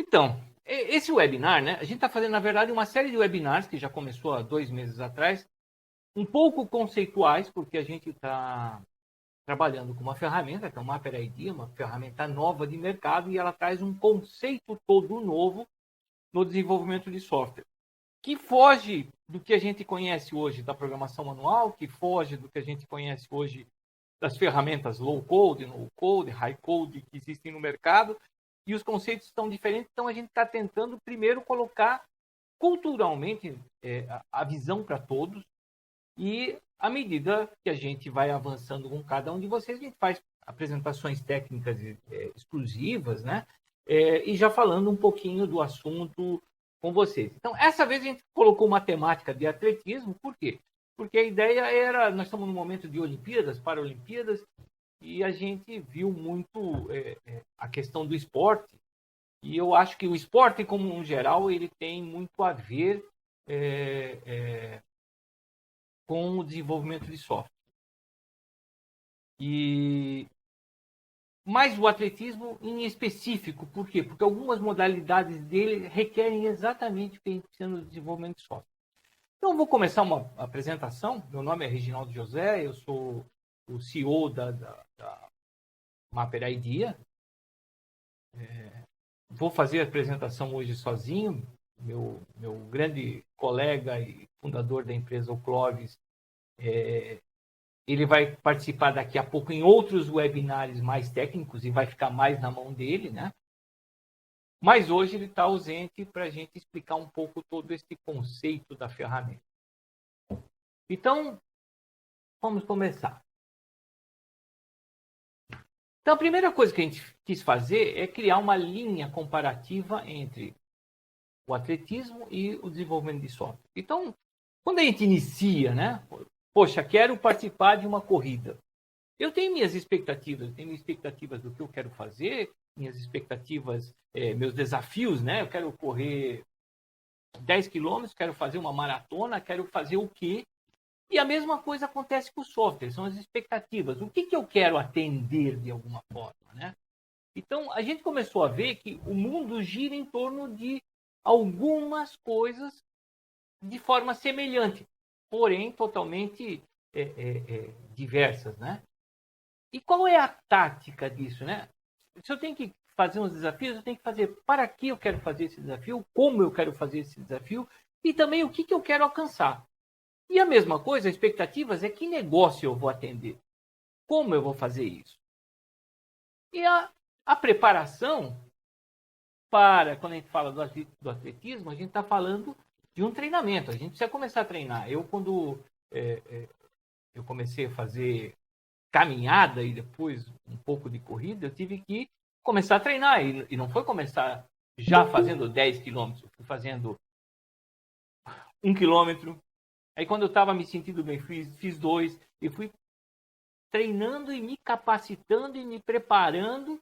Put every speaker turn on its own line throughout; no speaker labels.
Então, esse webinar, né? A gente está fazendo, na verdade, uma série de webinars que já começou há 2 meses atrás, um pouco conceituais, porque a gente está trabalhando com uma ferramenta, que é o Mapper ID, uma ferramenta nova de mercado, e ela traz um conceito todo novo no desenvolvimento de software, que foge do que a gente conhece hoje da programação manual, que foge do que a gente conhece hoje das ferramentas low code, no code, high code que existem no mercado, e os conceitos estão diferentes, então a gente está tentando primeiro colocar culturalmente a visão para todos, e à medida que a gente vai avançando com cada um de vocês, a gente faz apresentações técnicas exclusivas, né? E já falando um pouquinho do assunto com vocês. Então, essa vez a gente colocou uma temática de atletismo, por quê? Porque a ideia era, nós estamos num momento de Olimpíadas, Paralimpíadas, e a gente viu muito a questão do esporte, e eu acho que o esporte, como um geral, ele tem muito a ver com o desenvolvimento de software. Mas o atletismo em específico, por quê? Porque algumas modalidades dele requerem exatamente o que a gente precisa no desenvolvimento de software. Então, eu vou começar uma apresentação. Meu nome é Reginaldo José, eu sou o CEO da Mapper Idea. Vou fazer a apresentação hoje sozinho. Meu grande colega e fundador da empresa, o Clóvis, ele vai participar daqui a pouco em outros webinars mais técnicos e vai ficar mais na mão dele, né? Mas hoje ele está ausente para a gente explicar um pouco todo esse conceito da ferramenta. Então, vamos começar. Então, a primeira coisa que a gente quis fazer é criar uma linha comparativa entre o atletismo e o desenvolvimento de software. Então, quando a gente inicia, né? Poxa, quero participar de uma corrida. Eu tenho minhas expectativas do que eu quero fazer, minhas expectativas, meus desafios, né? Eu quero correr 10 quilômetros, quero fazer uma maratona, quero fazer o quê? E a mesma coisa acontece com o software, são as expectativas. O que eu quero atender de alguma forma, né? Então, a gente começou a ver que o mundo gira em torno de algumas coisas de forma semelhante, porém totalmente diversas, né? E qual é a tática disso, né? Se eu tenho que fazer uns desafios, eu tenho que fazer para que eu quero fazer esse desafio, como eu quero fazer esse desafio e também o que eu quero alcançar. E a mesma coisa, expectativas, é que negócio eu vou atender, como eu vou fazer isso. E a preparação para, quando a gente fala do atletismo, a gente está falando de um treinamento. A gente precisa começar a treinar. Quando eu comecei a fazer caminhada e depois um pouco de corrida, eu tive que começar a treinar. E não foi começar já fazendo 10 quilômetros, eu fui fazendo 1 quilômetro. Aí quando eu estava me sentindo bem, fiz 2, e fui treinando e me capacitando e me preparando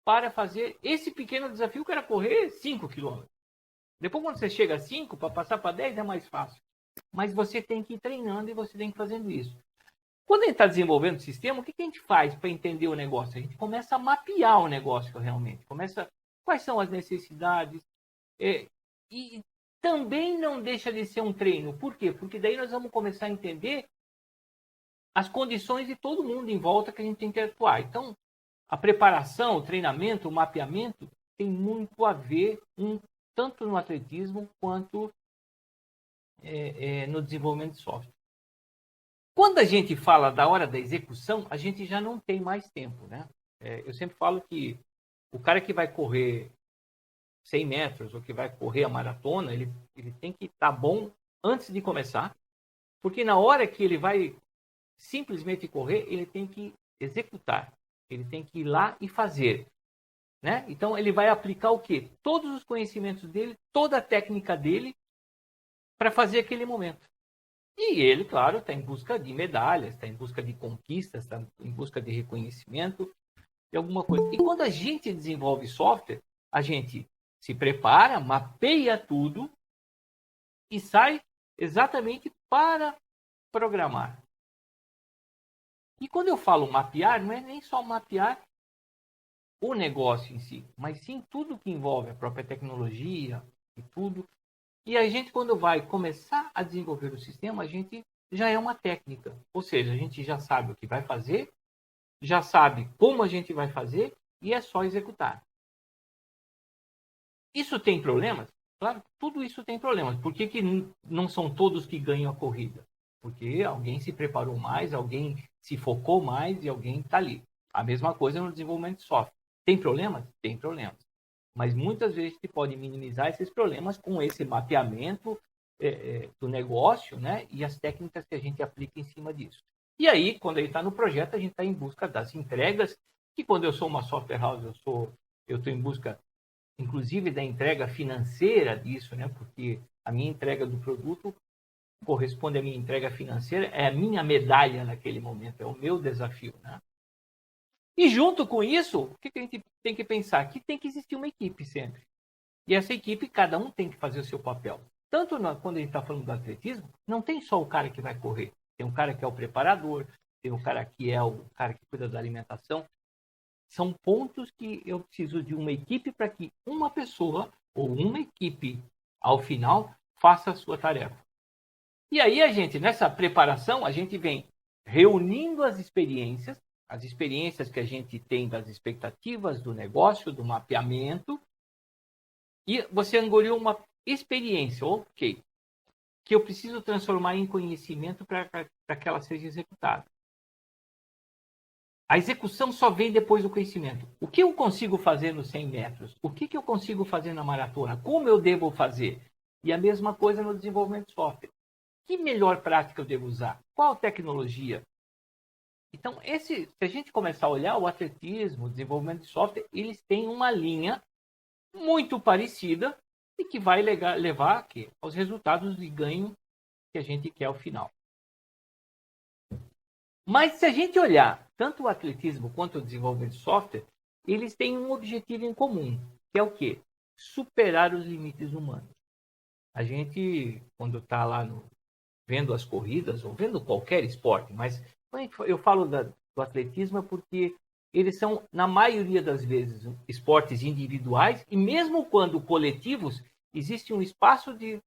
para fazer esse pequeno desafio que era correr 5 quilômetros. Depois, quando você chega a 5, para passar para 10 é mais fácil. Mas você tem que ir treinando e você tem que ir fazendo isso. Quando a gente está desenvolvendo o sistema, o que a gente faz para entender o negócio? A gente começa a mapear o negócio realmente. Quais são as necessidades. E também não deixa de ser um treino. Por quê? Porque daí nós vamos começar a entender as condições de todo mundo em volta que a gente tem que atuar. Então, a preparação, o treinamento, o mapeamento tem muito a ver tanto no atletismo quanto no desenvolvimento de software. Quando a gente fala da hora da execução, a gente já não tem mais tempo, né? Eu sempre falo que o cara que vai correr 100 metros ou que vai correr a maratona, ele tem que estar bom antes de começar, porque na hora que ele vai simplesmente correr, ele tem que executar, ele tem que ir lá e fazer, né? Então ele vai aplicar o quê? Todos os conhecimentos dele, toda a técnica dele para fazer aquele momento. E ele, claro, está em busca de medalhas, está em busca de conquistas, está em busca de reconhecimento, de alguma coisa. E quando a gente desenvolve software, a gente se prepara, mapeia tudo e sai exatamente para programar. E quando eu falo mapear, não é nem só mapear o negócio em si, mas sim tudo que envolve a própria tecnologia e tudo. E a gente, quando vai começar a desenvolver o sistema, a gente já é uma técnica. Ou seja, a gente já sabe o que vai fazer, já sabe como a gente vai fazer e é só executar. Isso tem problemas? Claro, tudo isso tem problemas. Por que não são todos que ganham a corrida? Porque alguém se preparou mais, alguém se focou mais e alguém está ali. A mesma coisa no desenvolvimento de software. Tem problemas? Tem problemas. Mas muitas vezes se pode minimizar esses problemas com esse mapeamento do negócio, né? E as técnicas que a gente aplica em cima disso. E aí, quando ele está no projeto, a gente está em busca das entregas, que quando eu sou uma software house, eu estou em busca, inclusive, da entrega financeira disso, né? Porque a minha entrega do produto corresponde à minha entrega financeira, é a minha medalha naquele momento, é o meu desafio, né? E junto com isso, o que a gente tem que pensar? Que tem que existir uma equipe sempre. E essa equipe, cada um tem que fazer o seu papel. Tanto quando a gente está falando do atletismo, não tem só o cara que vai correr. Tem um cara que é o preparador, tem um cara que é o cara que cuida da alimentação. São pontos que eu preciso de uma equipe para que uma pessoa ou uma equipe, ao final, faça a sua tarefa. E aí a gente, nessa preparação, a gente vem reunindo as experiências que a gente tem das expectativas do negócio, do mapeamento, e você angoriou uma experiência, ok, que eu preciso transformar em conhecimento para que ela seja executada. A execução só vem depois do conhecimento. O que eu consigo fazer nos 100 metros? O que eu consigo fazer na maratona? Como eu devo fazer? E a mesma coisa no desenvolvimento de software. Que melhor prática eu devo usar? Qual tecnologia? Então, se a gente começar a olhar o atletismo, o desenvolvimento de software, eles têm uma linha muito parecida e que vai levar aqui aos resultados de ganho que a gente quer ao final. Mas se a gente olhar tanto o atletismo quanto o desenvolvimento de software, eles têm um objetivo em comum, que é o quê? Superar os limites humanos. A gente, quando está lá vendo as corridas, ou vendo qualquer esporte, mas eu falo do atletismo é porque eles são, na maioria das vezes, esportes individuais, e mesmo quando coletivos, existe um espaço de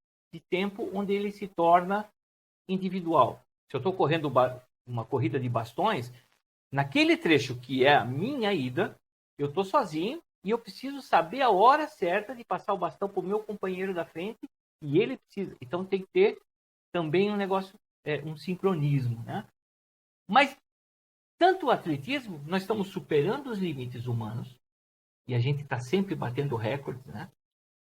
tempo onde ele se torna individual. Se eu estou correndo uma corrida de bastões, naquele trecho que é a minha ida, eu estou sozinho e eu preciso saber a hora certa de passar o bastão para o meu companheiro da frente e ele precisa. Então tem que ter também um negócio, um sincronismo, né? Mas tanto o atletismo, nós estamos superando os limites humanos e a gente está sempre batendo recordes, né?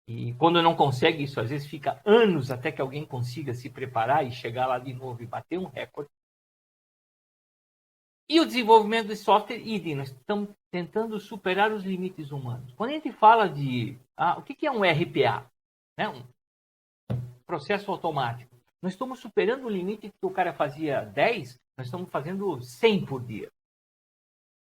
E quando não consegue isso, às vezes fica anos até que alguém consiga se preparar e chegar lá de novo e bater um recorde. E o desenvolvimento de software, idem, nós estamos tentando superar os limites humanos. Quando a gente fala de... o que é um RPA? Né? Um processo automático. Nós estamos superando o limite que o cara fazia 10, nós estamos fazendo 100 por dia.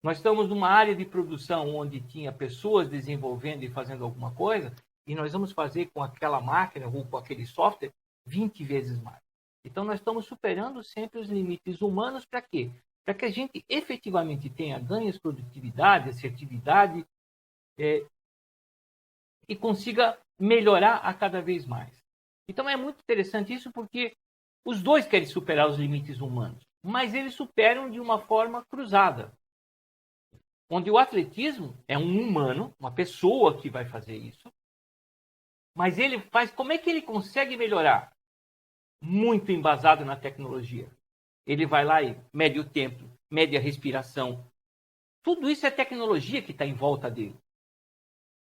Nós estamos numa área de produção onde tinha pessoas desenvolvendo e fazendo alguma coisa, e nós vamos fazer com aquela máquina ou com aquele software 20 vezes mais. Então, nós estamos superando sempre os limites humanos para quê? Para que a gente efetivamente tenha ganhos de produtividade, assertividade e consiga melhorar a cada vez mais. Então, é muito interessante isso porque os dois querem superar os limites humanos, mas eles superam de uma forma cruzada. Onde o atletismo é um humano, uma pessoa que vai fazer isso, mas ele faz. Como é que ele consegue melhorar? Muito embasado na tecnologia. Ele vai lá e mede o tempo, mede a respiração. Tudo isso é tecnologia que está em volta dele.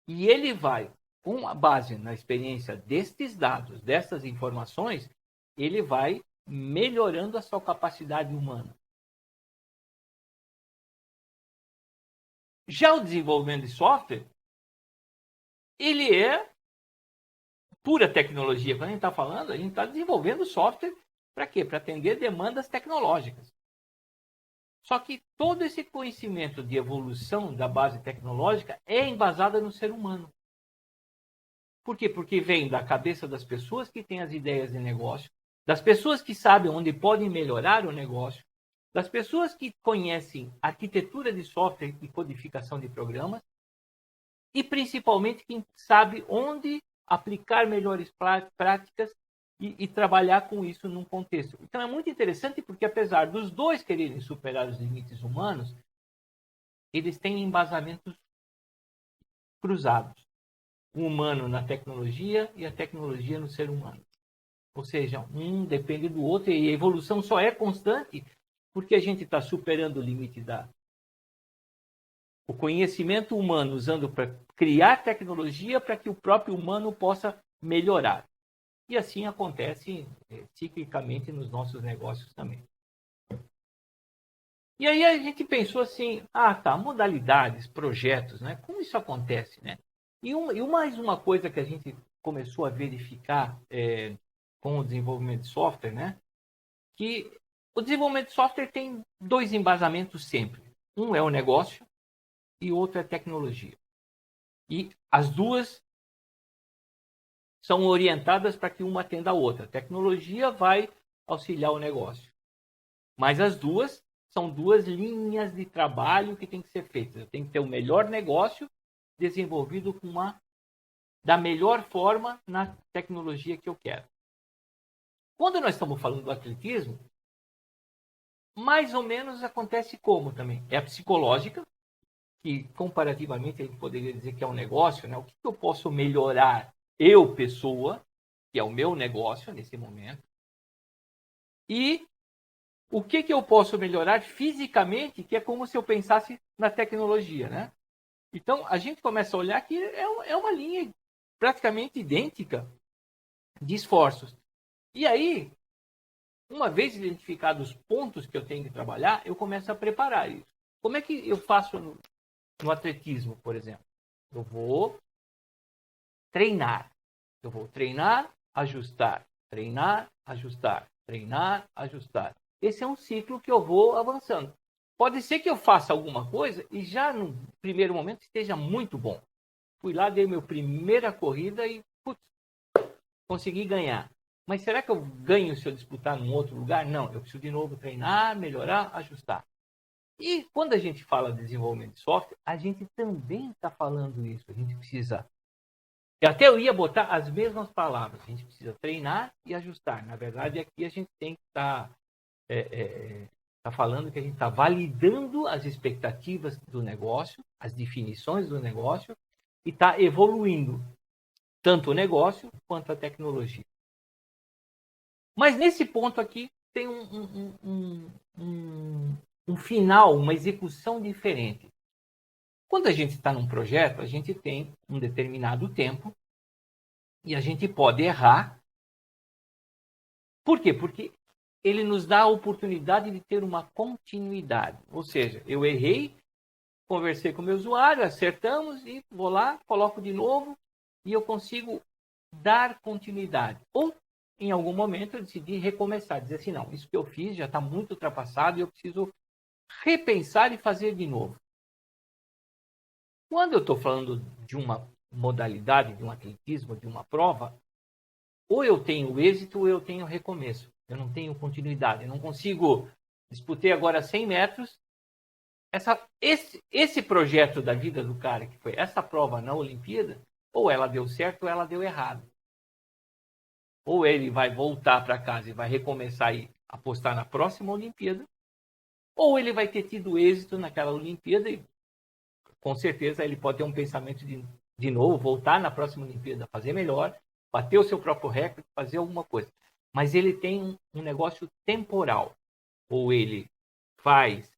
E ele vai, com a base na experiência destes dados, dessas informações, ele vai melhorando a sua capacidade humana. Já o desenvolvimento de software, ele é pura tecnologia. Quando a gente está falando, a gente está desenvolvendo software para quê? Para atender demandas tecnológicas. Só que todo esse conhecimento de evolução da base tecnológica é embasado no ser humano. Por quê? Porque vem da cabeça das pessoas que têm as ideias de negócio, das pessoas que sabem onde podem melhorar o negócio, das pessoas que conhecem arquitetura de software e codificação de programas, e principalmente quem sabe onde aplicar melhores práticas e trabalhar com isso num contexto. Então é muito interessante porque apesar dos dois quererem superar os limites humanos, eles têm embasamentos cruzados. O humano na tecnologia e a tecnologia no ser humano. Ou seja, um depende do outro e a evolução só é constante porque a gente está superando o limite o conhecimento humano usando para criar tecnologia para que o próprio humano possa melhorar. E assim acontece ciclicamente nos nossos negócios também. E aí a gente pensou assim, modalidades, projetos, né? Como isso acontece, né? E mais uma coisa que a gente começou a verificar com o desenvolvimento de software, né? Que o desenvolvimento de software tem dois embasamentos sempre. Um é o negócio e o outro é a tecnologia. E as duas são orientadas para que uma atenda a outra. A tecnologia vai auxiliar o negócio. Mas as duas são duas linhas de trabalho que tem que ser feitas. Eu tenho que ter o melhor negócio desenvolvido da melhor forma na tecnologia que eu quero. Quando nós estamos falando do atletismo, mais ou menos acontece como também? É a psicológica, que comparativamente a gente poderia dizer que é um negócio, né? O que eu posso melhorar eu, pessoa, que é o meu negócio nesse momento, e o que eu posso melhorar fisicamente, que é como se eu pensasse na tecnologia, né? Então, a gente começa a olhar que é uma linha praticamente idêntica de esforços. E aí, uma vez identificados os pontos que eu tenho que trabalhar, eu começo a preparar isso. Como é que eu faço no atletismo, por exemplo? Eu vou treinar. Eu vou treinar, ajustar, treinar, ajustar, treinar, ajustar. Esse é um ciclo que eu vou avançando. Pode ser que eu faça alguma coisa e já no primeiro momento esteja muito bom. Fui lá, dei minha primeira corrida e consegui ganhar. Mas será que eu ganho se eu disputar num outro lugar? Não, eu preciso de novo treinar, melhorar, ajustar. E quando a gente fala de desenvolvimento de software, a gente também está falando isso. A gente precisa... eu ia botar as mesmas palavras. A gente precisa treinar e ajustar. Na verdade, aqui a gente tem que estar falando que a gente está validando as expectativas do negócio, as definições do negócio, e está evoluindo tanto o negócio quanto a tecnologia. Mas nesse ponto aqui tem um final, uma execução diferente. Quando a gente está num projeto, a gente tem um determinado tempo e a gente pode errar. Por quê? Porque ele nos dá a oportunidade de ter uma continuidade. Ou seja, eu errei, conversei com o meu usuário, acertamos e vou lá, coloco de novo e eu consigo dar continuidade. Ou, em algum momento, eu decidi recomeçar, dizer assim, não, isso que eu fiz já está muito ultrapassado e eu preciso repensar e fazer de novo. Quando eu estou falando de uma modalidade, de um atletismo, de uma prova, ou eu tenho êxito ou eu tenho recomeço. Eu não tenho continuidade. Eu não consigo... Disputei agora 100 metros. Esse projeto da vida do cara, que foi essa prova na Olimpíada, ou ela deu certo ou ela deu errado. Ou ele vai voltar para casa e vai recomeçar e apostar na próxima Olimpíada, ou ele vai ter tido êxito naquela Olimpíada e com certeza ele pode ter um pensamento de novo, voltar na próxima Olimpíada, fazer melhor, bater o seu próprio recorde, fazer alguma coisa. Mas ele tem um negócio temporal. Ou ele faz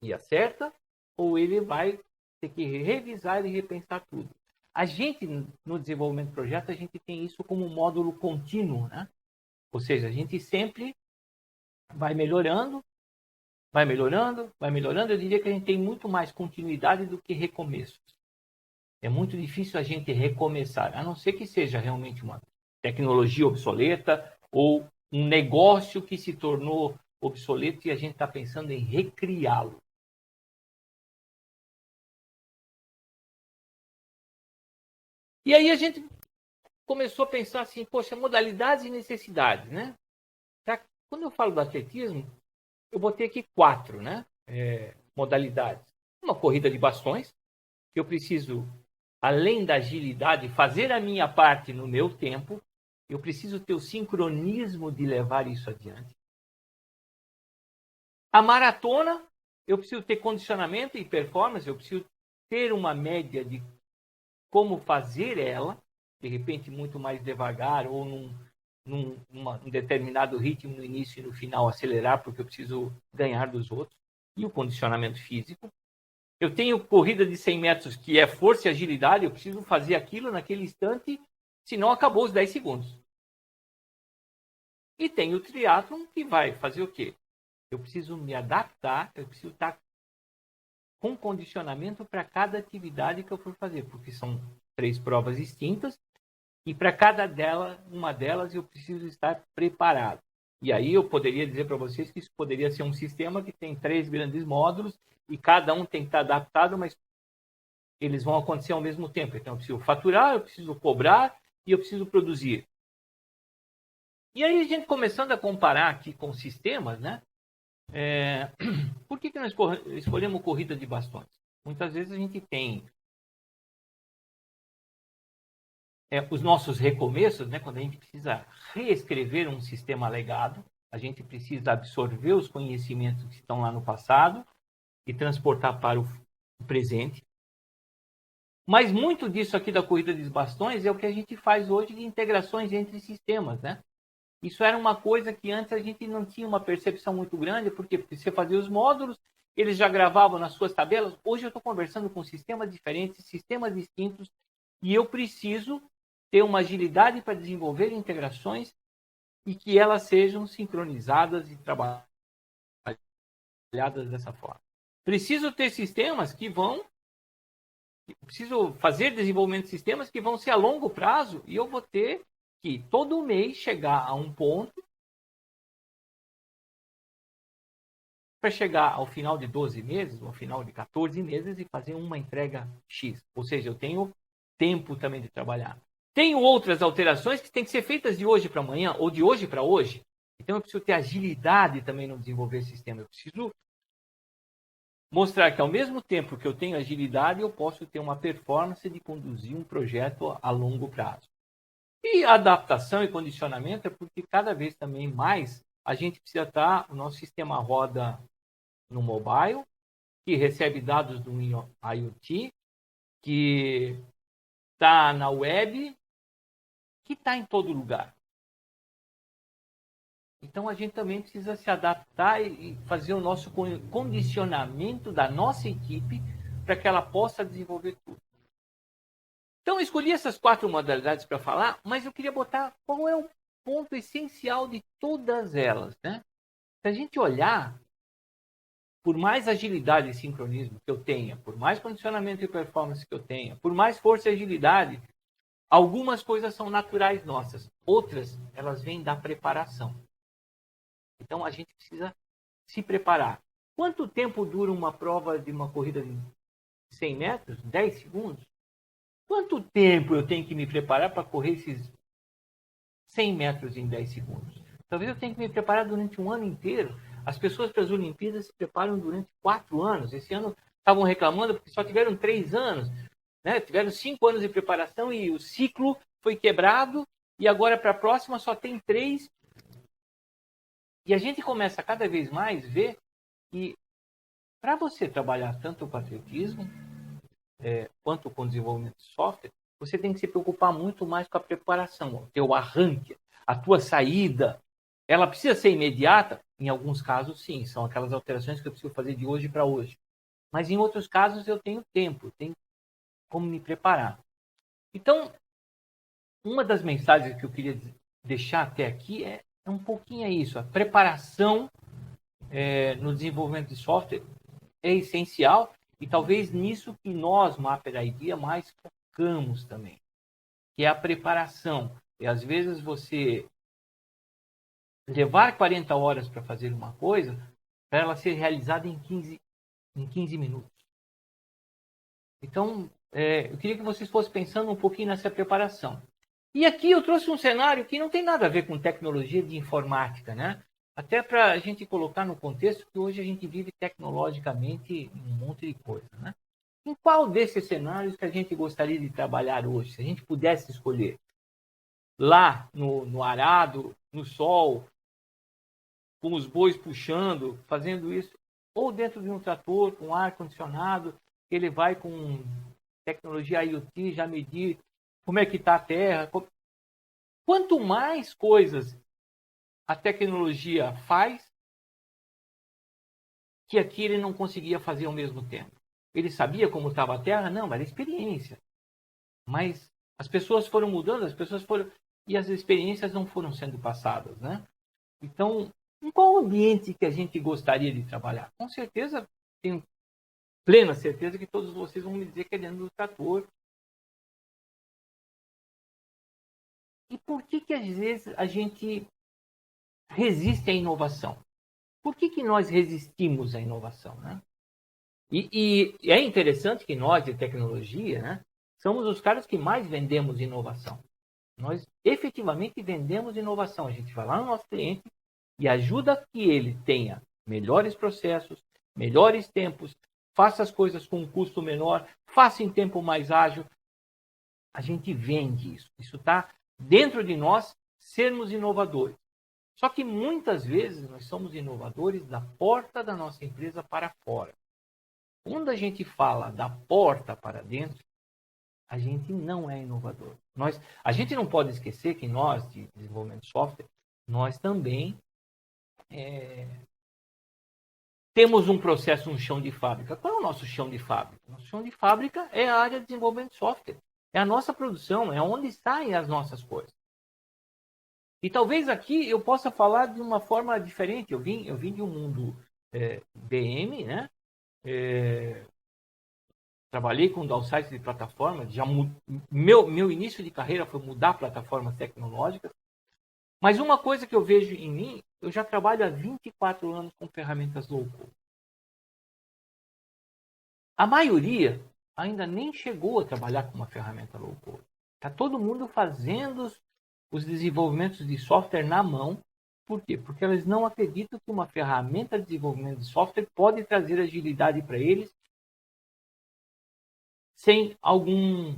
e acerta, ou ele vai ter que revisar e repensar tudo. A gente, no desenvolvimento do projeto, a gente tem isso como um módulo contínuo, né? Ou seja, a gente sempre vai melhorando, vai melhorando, vai melhorando. Eu diria que a gente tem muito mais continuidade do que recomeços. É muito difícil a gente recomeçar, a não ser que seja realmente uma tecnologia obsoleta ou um negócio que se tornou obsoleto e a gente está pensando em recriá-lo. E aí a gente começou a pensar assim, poxa, modalidades e necessidades, né? Quando eu falo do atletismo, eu botei aqui 4, né? Modalidades. Uma corrida de bastões, eu preciso além da agilidade, fazer a minha parte no meu tempo, eu preciso ter o sincronismo de levar isso adiante. A maratona, eu preciso ter condicionamento e performance, eu preciso ter uma média de como fazer ela, de repente muito mais devagar ou num determinado ritmo no início e no final acelerar, porque eu preciso ganhar dos outros. E o condicionamento físico. Eu tenho corrida de 100 metros, que é força e agilidade, eu preciso fazer aquilo naquele instante, senão acabou os 10 segundos. E tem o triatlon, que vai fazer o quê? Eu preciso me adaptar, eu preciso estar com condicionamento para cada atividade que eu for fazer, porque são 3 provas distintas, e para cada uma delas eu preciso estar preparado. E aí eu poderia dizer para vocês que isso poderia ser um sistema que tem 3 grandes módulos, e cada um tem que estar adaptado, mas eles vão acontecer ao mesmo tempo. Então eu preciso faturar, eu preciso cobrar e eu preciso produzir. E aí a gente começando a comparar aqui com sistemas, né? Por que nós escolhemos corrida de bastões? Muitas vezes a gente tem os nossos recomeços, né? Quando a gente precisa reescrever um sistema legado, a gente precisa absorver os conhecimentos que estão lá no passado e transportar para o presente. Mas muito disso aqui da corrida de bastões é o que a gente faz hoje de integrações entre sistemas, né? Isso era uma coisa que antes a gente não tinha uma percepção muito grande, porque você fazia os módulos, eles já gravavam nas suas tabelas. Hoje eu estou conversando com sistemas diferentes, sistemas distintos, e eu preciso ter uma agilidade para desenvolver integrações e que elas sejam sincronizadas e trabalhadas dessa forma. Preciso ter sistemas que vão... Preciso fazer desenvolvimento de sistemas que vão ser a longo prazo e eu vou ter que todo mês chegar a um ponto para chegar ao final de 12 meses, ou ao final de 14 meses e fazer uma entrega X. Ou seja, eu tenho tempo também de trabalhar. Tenho outras alterações que têm que ser feitas de hoje para amanhã ou de hoje para hoje. Então eu preciso ter agilidade também no desenvolver sistema. Eu preciso mostrar que ao mesmo tempo que eu tenho agilidade, eu posso ter uma performance de conduzir um projeto a longo prazo. E adaptação e condicionamento é porque cada vez também mais a gente precisa estar, o nosso sistema roda no mobile, que recebe dados do IoT, que está na web, que está em todo lugar. Então a gente também precisa se adaptar e fazer o nosso condicionamento da nossa equipe para que ela possa desenvolver tudo. Então, eu escolhi essas 4 modalidades para falar, mas eu queria botar qual é o ponto essencial de todas elas, né? Se a gente olhar, por mais agilidade e sincronismo que eu tenha, por mais condicionamento e performance que eu tenha, por mais força e agilidade, algumas coisas são naturais nossas, outras elas vêm da preparação. Então, a gente precisa se preparar. Quanto tempo dura uma prova de uma corrida de 100 metros? 10 segundos? Quanto tempo eu tenho que me preparar para correr esses 100 metros em 10 segundos? Talvez eu tenha que me preparar durante um ano inteiro. As pessoas para as Olimpíadas se preparam durante 4 anos. Esse ano estavam reclamando porque só tiveram 3 anos. Né? Tiveram 5 anos de preparação e o ciclo foi quebrado. E agora para a próxima só tem 3. E a gente começa cada vez mais a ver que para você trabalhar tanto com atletismo, quanto com o desenvolvimento de software, você tem que se preocupar muito mais com a preparação, o teu arranque, a tua saída. Ela precisa ser imediata? Em alguns casos, sim. São aquelas alterações que eu preciso fazer de hoje para hoje. Mas em outros casos, eu tenho tempo, eu tenho como me preparar. Então, uma das mensagens que eu queria deixar até aqui é um pouquinho isso. A preparação no desenvolvimento de software é essencial. E talvez nisso que nós, Mapper ID, mais focamos também, que é a preparação. E às vezes você levar 40 horas para fazer uma coisa, para ela ser realizada em 15 minutos. Então, eu queria que vocês fossem pensando um pouquinho nessa preparação. E aqui eu trouxe um cenário que não tem nada a ver com tecnologia de informática, né? Até para a gente colocar no contexto que hoje a gente vive tecnologicamente um monte de coisa, né? Em qual desses cenários que a gente gostaria de trabalhar hoje? Se a gente pudesse escolher lá no arado, no sol, com os bois puxando, fazendo isso, ou dentro de um trator com ar-condicionado, ele vai com tecnologia IoT já medir como é que está a terra. Quanto mais coisas a tecnologia faz, que aqui ele não conseguia fazer ao mesmo tempo. Ele sabia como estava a terra? Não, era experiência. Mas as pessoas foram mudando, e as experiências não foram sendo passadas, né? Então, em qual ambiente que a gente gostaria de trabalhar? Com certeza, tenho plena certeza que todos vocês vão me dizer que é dentro do trator. E por que às vezes a gente resiste à inovação? Por que nós resistimos à inovação, né? E é interessante que nós, de tecnologia, né, somos os caras que mais vendemos inovação. Nós efetivamente vendemos inovação. A gente vai lá no nosso cliente e ajuda que ele tenha melhores processos, melhores tempos, faça as coisas com um custo menor, faça em tempo mais ágil. A gente vende isso. Isso está dentro de nós, sermos inovadores. Só que muitas vezes nós somos inovadores da porta da nossa empresa para fora. Quando a gente fala da porta para dentro, a gente não é inovador. A gente não pode esquecer que nós, de desenvolvimento de software, nós também temos um processo, um chão de fábrica. Qual é o nosso chão de fábrica? O nosso chão de fábrica é a área de desenvolvimento de software. É a nossa produção, é onde saem as nossas coisas. E talvez aqui eu possa falar de uma forma diferente. Eu vim de um mundo BM, né? Trabalhei com downsize de plataforma. Meu início de carreira foi mudar plataformas tecnológicas. Mas uma coisa que eu vejo em mim, eu já trabalho há 24 anos com ferramentas low-code. A maioria ainda nem chegou a trabalhar com uma ferramenta low-code. Está todo mundo fazendo os desenvolvimentos de software na mão. Por quê? Porque elas não acreditam que uma ferramenta de desenvolvimento de software pode trazer agilidade para eles sem algum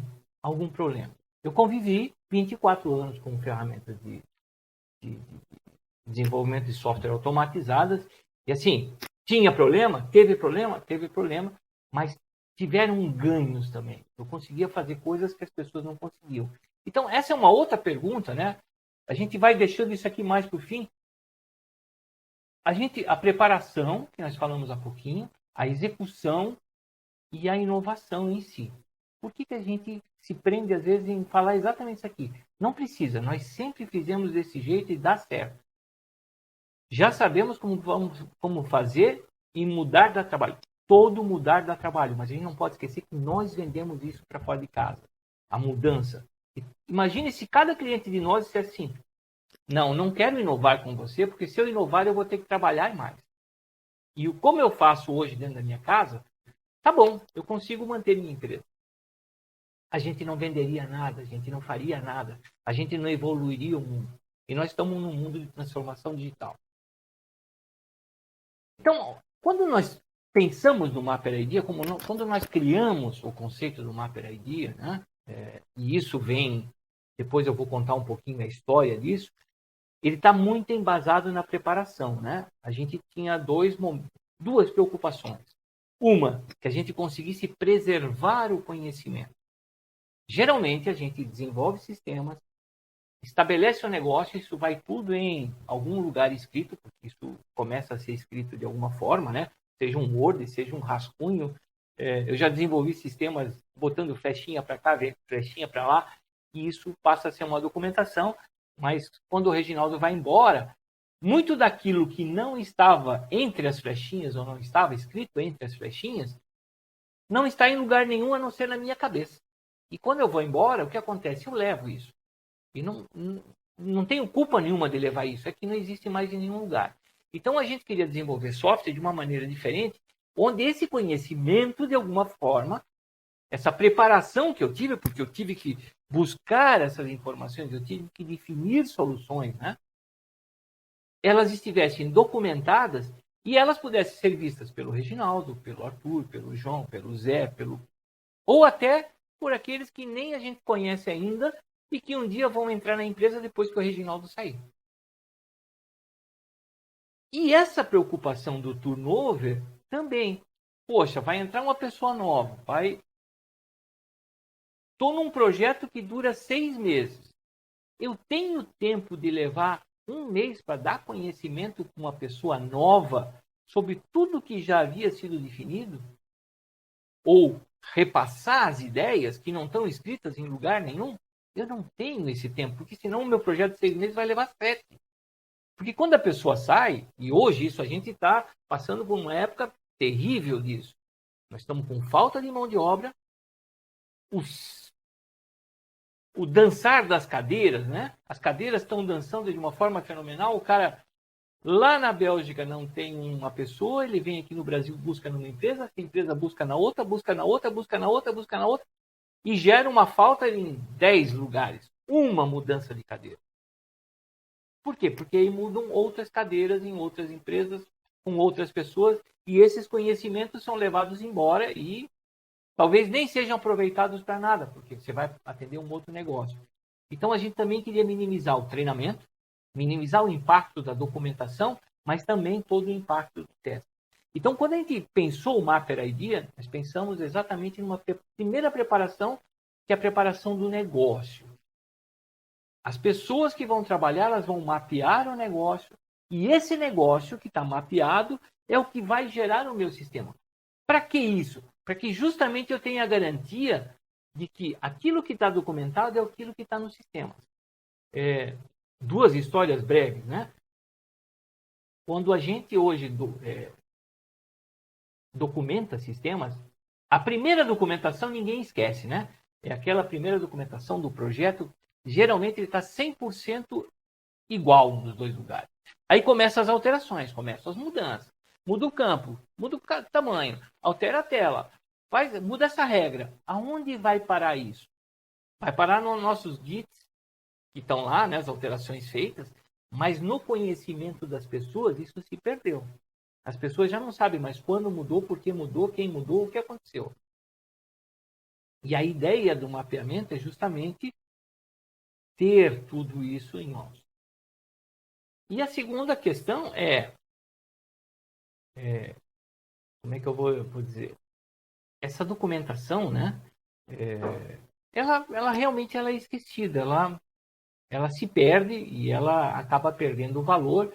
problema. Eu convivi 24 anos com ferramentas de desenvolvimento de software automatizadas e assim, teve problema, mas tiveram ganhos também. Eu conseguia fazer coisas que as pessoas não conseguiam. Então, essa é uma outra pergunta, né? A gente vai deixando isso aqui mais para o fim. A preparação, que nós falamos há pouquinho, a execução e a inovação em si. Por que a gente se prende, às vezes, em falar exatamente isso aqui? Não precisa, nós sempre fizemos desse jeito e dá certo. Já sabemos como fazer e mudar dá trabalho. Todo mudar dá trabalho, mas a gente não pode esquecer que nós vendemos isso para fora de casa. A mudança. Imagine se cada cliente de nós dissesse assim, não quero inovar com você, porque se eu inovar eu vou ter que trabalhar mais. E como eu faço hoje dentro da minha casa, tá bom, eu consigo manter minha empresa. A gente não venderia nada, a gente não faria nada, a gente não evoluiria o mundo. E nós estamos num mundo de transformação digital. Então, quando nós pensamos no Mapper Idea, quando nós criamos o conceito do Mapper Idea, né? E isso vem, depois eu vou contar um pouquinho a história disso, ele está muito embasado na preparação, né? A gente tinha duas preocupações. Uma, que a gente conseguisse preservar o conhecimento. Geralmente, a gente desenvolve sistemas, estabelece o negócio, isso vai tudo em algum lugar escrito, porque isso começa a ser escrito de alguma forma, né? Seja um Word, seja um rascunho. Eu já desenvolvi sistemas botando flechinha para cá, flechinha para lá, e isso passa a ser uma documentação, mas quando o Reginaldo vai embora, muito daquilo que não estava entre as flechinhas, ou não estava escrito entre as flechinhas, não está em lugar nenhum a não ser na minha cabeça. E quando eu vou embora, o que acontece? Eu levo isso. E não tenho culpa nenhuma de levar isso, é que não existe mais em nenhum lugar. Então a gente queria desenvolver software de uma maneira diferente, onde esse conhecimento, de alguma forma, essa preparação que eu tive, porque eu tive que buscar essas informações, eu tive que definir soluções, né? Elas estivessem documentadas e elas pudessem ser vistas pelo Reginaldo, pelo Arthur, pelo João, pelo Zé, pelo Ou até por aqueles que nem a gente conhece ainda e que um dia vão entrar na empresa depois que o Reginaldo sair. E essa preocupação do turnover também. Poxa, vai entrar uma pessoa nova, estou num projeto que dura 6 meses. Eu tenho tempo de levar um mês para dar conhecimento com uma pessoa nova sobre tudo que já havia sido definido? Ou repassar as ideias que não estão escritas em lugar nenhum? Eu não tenho esse tempo, porque senão o meu projeto de 6 meses vai levar 7. Porque quando a pessoa sai, e hoje isso a gente está passando por uma época terrível disso, nós estamos com falta de mão de obra, o dançar das cadeiras, né? As cadeiras estão dançando de uma forma fenomenal. O cara lá na Bélgica não tem uma pessoa, ele vem aqui no Brasil, busca numa empresa, a empresa busca na outra, busca na outra, busca na outra, busca na outra, e gera uma falta em 10 lugares. Uma mudança de cadeira. Por quê? Porque aí mudam outras cadeiras em outras empresas, com outras pessoas, e esses conhecimentos são levados embora e talvez nem sejam aproveitados para nada, porque você vai atender um outro negócio. Então, a gente também queria minimizar o treinamento, minimizar o impacto da documentação, mas também todo o impacto do teste. Então, quando a gente pensou o Mapper Idea, nós pensamos exatamente numa primeira preparação, que é a preparação do negócio. As pessoas que vão trabalhar, elas vão mapear o negócio, e esse negócio que está mapeado é o que vai gerar o meu sistema. Para que isso? Para que justamente eu tenha a garantia de que aquilo que está documentado é aquilo que está no sistema. Duas histórias breves, né? Quando a gente hoje documenta sistemas, a primeira documentação ninguém esquece, né? É aquela primeira documentação do projeto, geralmente ele está 100% igual nos dois lugares. Aí começam as alterações, começam as mudanças. Muda o campo, muda o tamanho, altera a tela, muda essa regra. Aonde vai parar isso? Vai parar nos nossos Gits, que estão lá, né, as alterações feitas, mas no conhecimento das pessoas isso se perdeu. As pessoas já não sabem mais quando mudou, por que mudou, quem mudou, o que aconteceu. E a ideia do mapeamento é justamente ter tudo isso em mãos. E a segunda questão como é que eu vou dizer? Essa documentação, né? Ela realmente ela é esquecida, ela se perde e ela acaba perdendo o valor.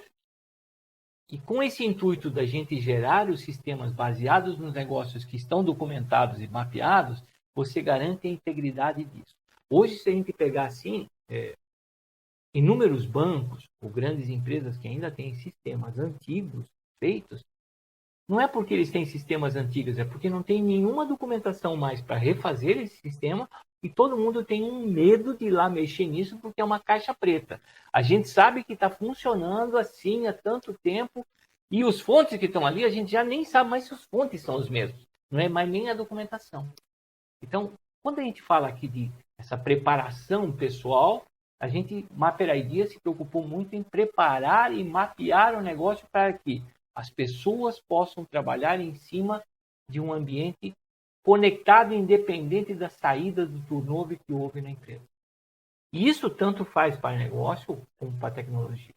E com esse intuito da gente gerar os sistemas baseados nos negócios que estão documentados e mapeados, você garante a integridade disso. Hoje, se a gente pegar assim, inúmeros bancos ou grandes empresas que ainda têm sistemas antigos feitos, não é porque eles têm sistemas antigos, é porque não tem nenhuma documentação mais para refazer esse sistema e todo mundo tem um medo de ir lá mexer nisso porque é uma caixa preta. A gente sabe que está funcionando assim há tanto tempo e os fontes que estão ali, a gente já nem sabe mais se os fontes são os mesmos. Não é mais nem a documentação. Então, quando a gente fala aqui de essa preparação pessoal, a gente, Mapper Idea, se preocupou muito em preparar e mapear o negócio para que as pessoas possam trabalhar em cima de um ambiente conectado, independente das saídas do turnover que houve na empresa. E isso tanto faz para negócio como para tecnologia.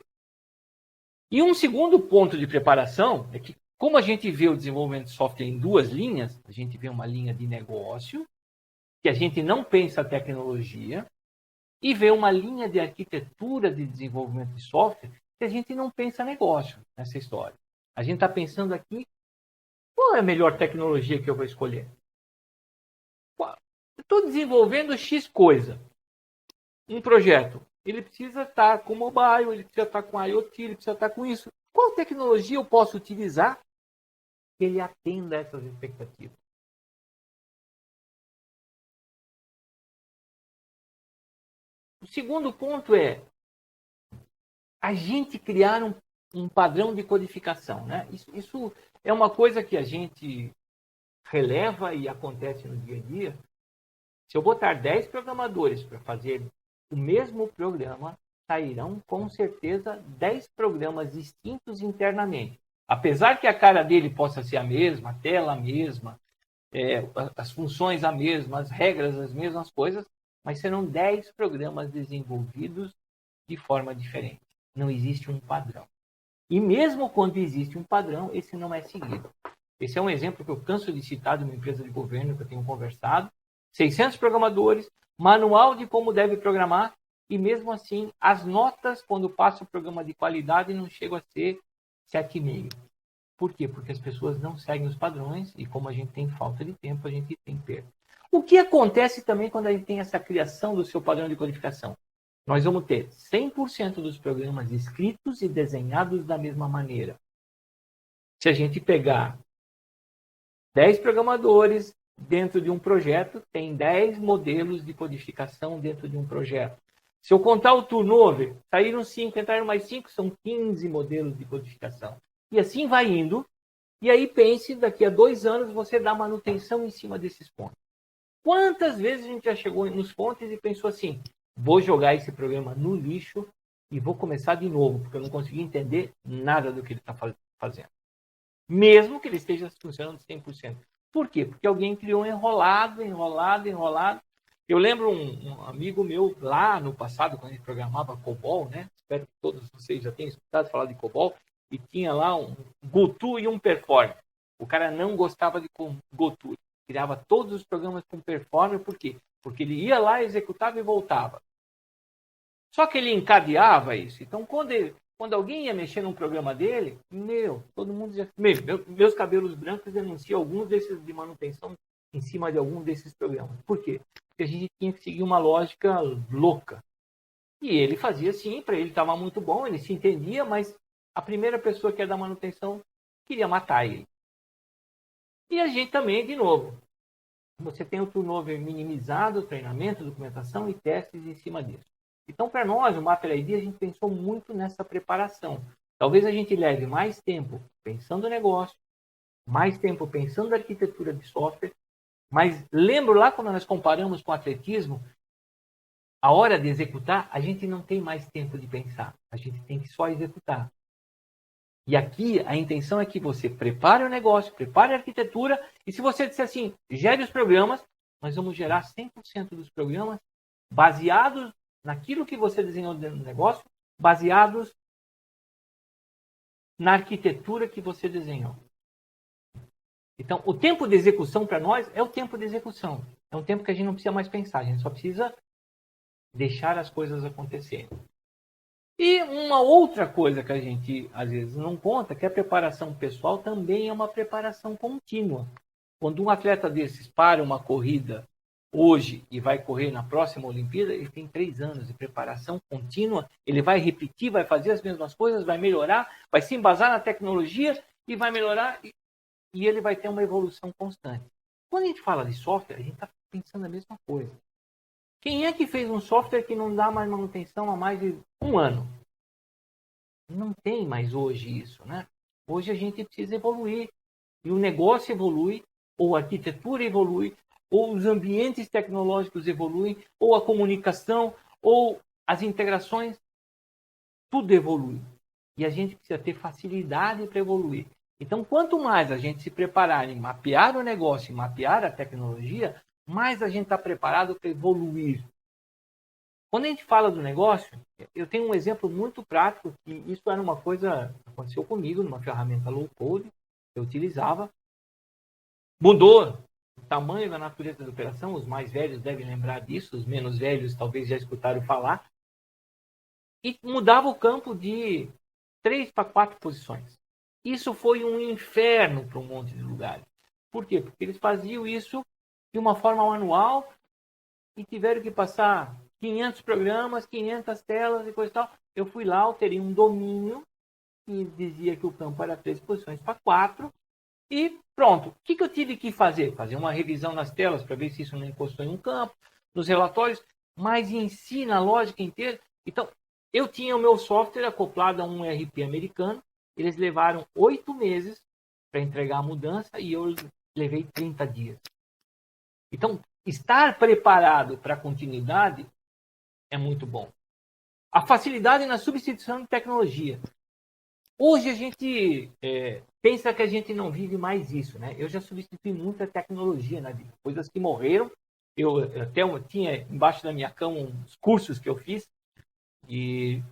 E um segundo ponto de preparação é que, como a gente vê o desenvolvimento de software em duas linhas, a gente vê uma linha de negócio, que a gente não pensa tecnologia, e vê uma linha de arquitetura de desenvolvimento de software, que a gente não pensa negócio nessa história. A gente está pensando aqui, qual é a melhor tecnologia que eu vou escolher? Estou desenvolvendo X coisa. Um projeto. Ele precisa estar com mobile, ele precisa estar com IoT, ele precisa estar com isso. Qual tecnologia eu posso utilizar que ele atenda a essas expectativas? O segundo ponto é a gente criar um padrão de codificação. Né? Isso é uma coisa que a gente releva e acontece no dia a dia. Se eu botar 10 programadores para fazer o mesmo programa, sairão com certeza 10 programas distintos internamente. Apesar que a cara dele possa ser a mesma, a tela a mesma, as funções a mesma, as regras as mesmas coisas, mas serão 10 programas desenvolvidos de forma diferente. Não existe um padrão. E mesmo quando existe um padrão, esse não é seguido. Esse é um exemplo que eu canso de citar de uma empresa de governo que eu tenho conversado. 600 programadores, manual de como deve programar, e mesmo assim, as notas, quando passa o programa de qualidade, não chegam a ser 7,5. Por quê? Porque as pessoas não seguem os padrões e como a gente tem falta de tempo, a gente tem perda. O que acontece também quando a gente tem essa criação do seu padrão de codificação? Nós vamos ter 100% dos programas escritos e desenhados da mesma maneira. Se a gente pegar 10 programadores dentro de um projeto, tem 10 modelos de codificação dentro de um projeto. Se eu contar o turnover, saíram 5, entraram mais 5, são 15 modelos de codificação. E assim vai indo. E aí pense, daqui a 2 anos, você dá manutenção em cima desses pontos. Quantas vezes a gente já chegou nos pontos e pensou assim, vou jogar esse programa no lixo e vou começar de novo, porque eu não consegui entender nada do que ele está fazendo. Mesmo que ele esteja funcionando 100%. Por quê? Porque alguém criou enrolado. Eu lembro um amigo meu lá no passado, quando ele programava COBOL, né? Espero que todos vocês já tenham escutado falar de COBOL, e tinha lá um Goto e um Perform. O cara não gostava de Goto. Criava todos os programas com Perform, por quê? Porque ele ia lá, executava e voltava. Só que ele encadeava isso. Então, quando alguém ia mexer num programa dele, todo mundo dizia, meus cabelos brancos denunciam alguns desses de manutenção em cima de algum desses programas. Por quê? Porque a gente tinha que seguir uma lógica louca. E ele fazia assim, para ele estava muito bom, ele se entendia, mas a primeira pessoa que ia dar manutenção queria matar ele. E a gente também, de novo, você tem o turnover minimizado, treinamento, documentação e testes em cima disso. Então, para nós, o Mapper ID, a gente pensou muito nessa preparação. Talvez a gente leve mais tempo pensando no negócio, mais tempo pensando na arquitetura de software, mas lembro lá quando nós comparamos com o atletismo, a hora de executar, a gente não tem mais tempo de pensar, a gente tem que só executar. E aqui a intenção é que você prepare o negócio, prepare a arquitetura, e se você disser assim, gere os programas, nós vamos gerar 100% dos programas baseados naquilo que você desenhou dentro do negócio, baseados na arquitetura que você desenhou. Então, o tempo de execução para nós é o tempo de execução. É um tempo que a gente não precisa mais pensar, a gente só precisa deixar as coisas acontecerem. E uma outra coisa que a gente às vezes não conta, que a preparação pessoal também é uma preparação contínua. Quando um atleta desses para uma corrida hoje e vai correr na próxima Olimpíada, ele tem 3 anos de preparação contínua, ele vai repetir, vai fazer as mesmas coisas, vai melhorar, vai se embasar na tecnologia e vai melhorar e ele vai ter uma evolução constante. Quando a gente fala de software, a gente está pensando a mesma coisa. Quem é que fez um software que não dá mais manutenção há mais de 1 ano? Não tem mais hoje isso, né? Hoje a gente precisa evoluir. E o negócio evolui, ou a arquitetura evolui, ou os ambientes tecnológicos evoluem, ou a comunicação, ou as integrações, tudo evolui. E a gente precisa ter facilidade para evoluir. Então, quanto mais a gente se preparar em mapear o negócio, em mapear a tecnologia, mais a gente está preparado para evoluir. Quando a gente fala do negócio, eu tenho um exemplo muito prático, que isso era uma coisa que aconteceu comigo, numa ferramenta low-code que eu utilizava. Mudou o tamanho da natureza da operação, os mais velhos devem lembrar disso, os menos velhos talvez já escutaram falar. E mudava o campo de 3 para 4 posições. Isso foi um inferno para um monte de lugares. Por quê? Porque eles faziam isso de uma forma manual e tiveram que passar 500 programas, 500 telas e coisa e tal. Eu fui lá, alterei um domínio que dizia que o campo era 3 posições para 4 e pronto. O que eu tive que fazer? Fazer uma revisão nas telas para ver se isso não encostou em um campo, nos relatórios, mas em si, na lógica inteira. Então, eu tinha o meu software acoplado a um ERP americano. Eles levaram 8 meses para entregar a mudança e eu levei 30 dias. Então, estar preparado para a continuidade é muito bom. A facilidade na substituição de tecnologia. Hoje a gente pensa que a gente não vive mais isso, né? Eu já substituí muita tecnologia na vida, coisas que morreram. Eu até tinha embaixo da minha cama uns cursos que eu fiz e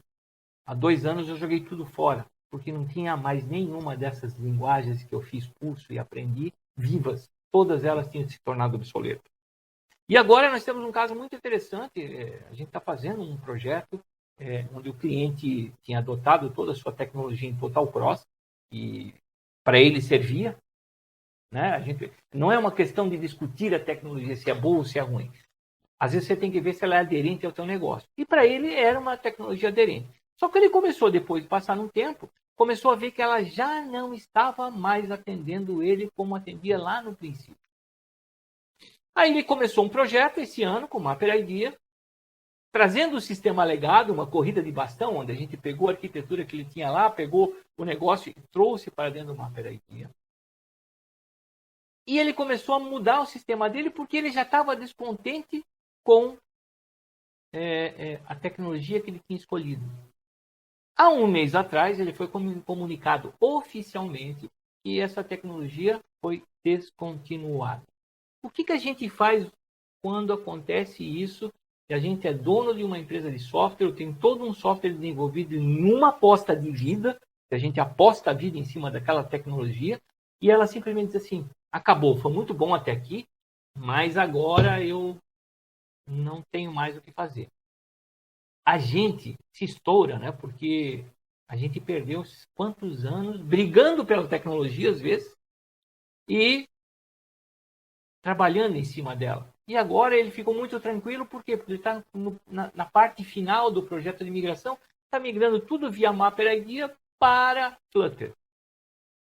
há 2 anos eu joguei tudo fora, porque não tinha mais nenhuma dessas linguagens que eu fiz curso e aprendi vivas. Todas elas tinham se tornado obsoletas. E agora nós temos um caso muito interessante. A gente está fazendo um projeto onde o cliente tinha adotado toda a sua tecnologia em Total Cross e para ele servia. Né? Não é uma questão de discutir a tecnologia, se é boa ou se é ruim. Às vezes você tem que ver se ela é aderente ao teu negócio. E para ele era uma tecnologia aderente. Só que ele começou, depois de passar um tempo, começou a ver que ela já não estava mais atendendo ele como atendia lá no princípio. Aí ele começou um projeto esse ano com o Mapper Idea, trazendo o sistema legado, uma corrida de bastão, onde a gente pegou a arquitetura que ele tinha lá, pegou o negócio e trouxe para dentro do Mapper Idea. E ele começou a mudar o sistema dele porque ele já estava descontente com a tecnologia que ele tinha escolhido. Há um mês atrás, ele foi comunicado oficialmente que essa tecnologia foi descontinuada. O que a gente faz quando acontece isso? E a gente é dono de uma empresa de software, tem todo um software desenvolvido em uma aposta de vida, que a gente aposta a vida em cima daquela tecnologia, e ela simplesmente diz assim, acabou, foi muito bom até aqui, mas agora eu não tenho mais o que fazer. A gente se estoura, né? Porque a gente perdeu quantos anos brigando pela tecnologia, às vezes, e trabalhando em cima dela. E agora ele ficou muito tranquilo, por quê? Porque ele está na parte final do projeto de migração, está migrando tudo via Mapper Idea para Flutter.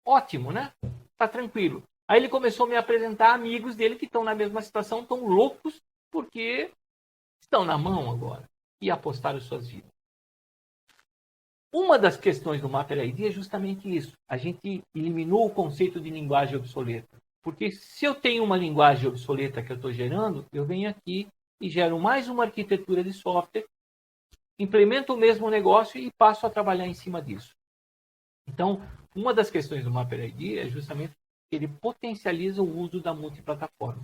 Ótimo, né? Está tranquilo. Aí ele começou a me apresentar amigos dele que estão na mesma situação, estão loucos, porque estão na mão agora e apostaram suas vidas. Uma das questões do Mapper ID é justamente isso. A gente eliminou o conceito de linguagem obsoleta. Porque se eu tenho uma linguagem obsoleta que eu estou gerando, eu venho aqui e gero mais uma arquitetura de software, implemento o mesmo negócio e passo a trabalhar em cima disso. Então, uma das questões do Mapper ID é justamente que ele potencializa o uso da multiplataforma.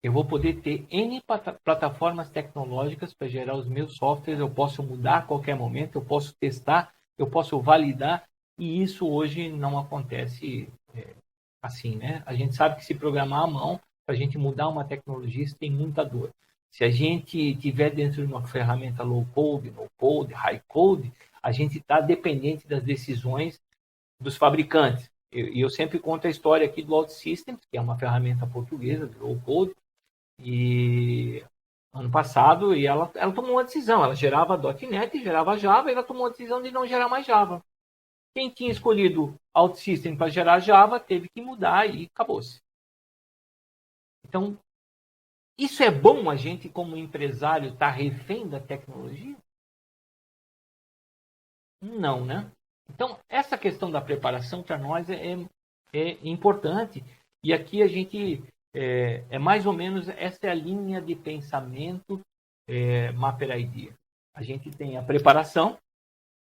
Eu vou poder ter N plataformas tecnológicas para gerar os meus softwares, eu posso mudar a qualquer momento, eu posso testar, eu posso validar, e isso hoje não acontece assim, né? A gente sabe que se programar à mão, para a gente mudar uma tecnologia, isso tem muita dor. Se a gente tiver dentro de uma ferramenta low code, no code, high code, a gente está dependente das decisões dos fabricantes. Eu sempre conto a história aqui do OutSystems, que é uma ferramenta portuguesa de low code, e ano passado ela tomou uma decisão, ela gerava .NET, gerava Java, e ela tomou a decisão de não gerar mais Java. Quem tinha escolhido OutSystem para gerar Java teve que mudar e acabou-se. Então, isso é bom a gente como empresário estar refém da tecnologia? Não, né? Então, essa questão da preparação para nós é importante, e aqui a gente mais ou menos essa é a linha de pensamento Mapper Idea. A gente tem a preparação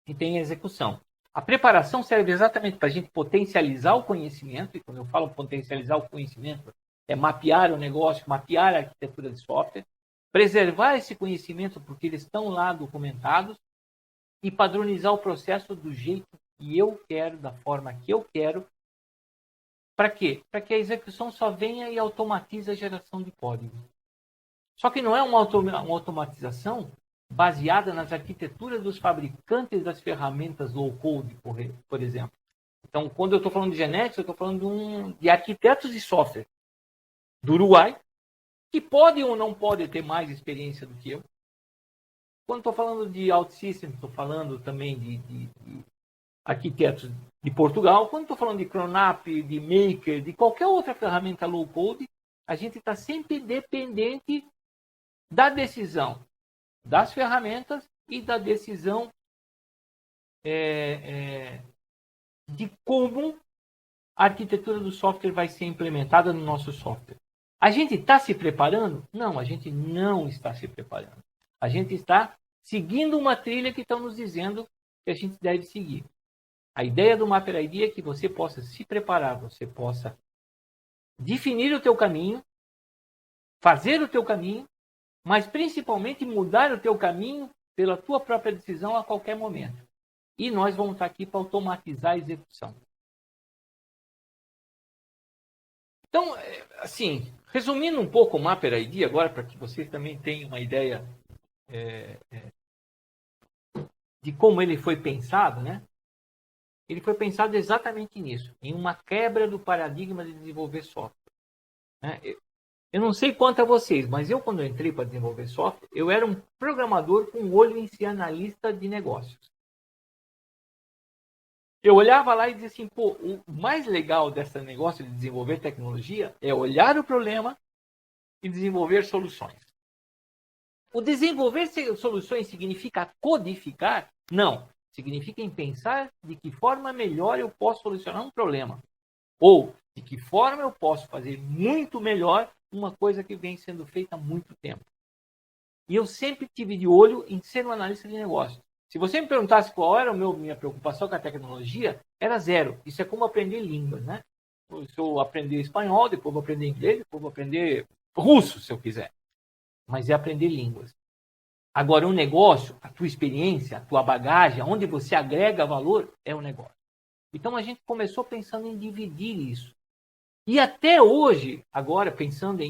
e tem a execução. A preparação serve exatamente para a gente potencializar o conhecimento, e quando eu falo potencializar o conhecimento, é mapear o negócio, mapear a arquitetura de software, preservar esse conhecimento porque eles estão lá documentados e padronizar o processo do jeito que eu quero, da forma que eu quero. Para quê? Para que a execução só venha e automatize a geração de código. Só que não é uma automatização baseada nas arquiteturas dos fabricantes das ferramentas low-code, por exemplo. Então, quando eu estou falando de Genetics, eu estou falando de arquitetos de software do Uruguai, que podem ou não podem ter mais experiência do que eu. Quando estou falando de OutSystems, estou falando também de arquitetos de Portugal. Quando estou falando de Cronap, de Maker, de qualquer outra ferramenta low-code, a gente está sempre dependente da decisão das ferramentas e da decisão de como a arquitetura do software vai ser implementada no nosso software. A gente está se preparando? Não, a gente não está se preparando. A gente está seguindo uma trilha que estão nos dizendo que a gente deve seguir. A ideia do Mapper ID é que você possa se preparar, você possa definir o teu caminho, fazer o teu caminho, mas principalmente mudar o teu caminho pela tua própria decisão a qualquer momento. E nós vamos estar aqui para automatizar a execução. Então, assim, resumindo um pouco o Mapper ID agora, para que vocês também tenham uma ideia de como ele foi pensado, né? Ele foi pensado exatamente nisso, em uma quebra do paradigma de desenvolver software. Né? Eu não sei quanto a vocês, mas eu, quando eu entrei para desenvolver software, eu era um programador com olho em ser analista de negócios. Eu olhava lá e dizia assim, pô, o mais legal desse negócio de desenvolver tecnologia é olhar o problema e desenvolver soluções. O desenvolver soluções significa codificar? Não. Significa em pensar de que forma melhor eu posso solucionar um problema. Ou de que forma eu posso fazer muito melhor uma coisa que vem sendo feita há muito tempo. E eu sempre tive de olho em ser um analista de negócio. Se você me perguntasse qual era minha preocupação com a tecnologia, era zero. Isso é como aprender línguas, né? Se eu aprender espanhol, depois vou aprender inglês, depois vou aprender russo, se eu quiser. Mas é aprender línguas. Agora, um negócio, a tua experiência, a tua bagagem, onde você agrega valor, é um negócio. Então, a gente começou pensando em dividir isso. E até hoje, agora, pensando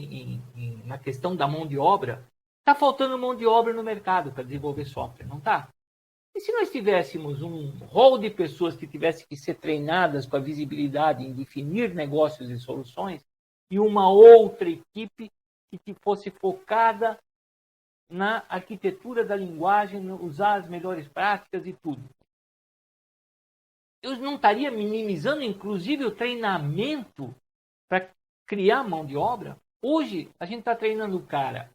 na questão da mão de obra, está faltando mão de obra no mercado para desenvolver software, não está? E se nós tivéssemos um rol de pessoas que tivessem que ser treinadas com a visibilidade em definir negócios e soluções, e uma outra equipe que fosse focada na arquitetura da linguagem, usar as melhores práticas e tudo. Eu não estaria minimizando, inclusive, o treinamento para criar mão de obra? Hoje, a gente está treinando o cara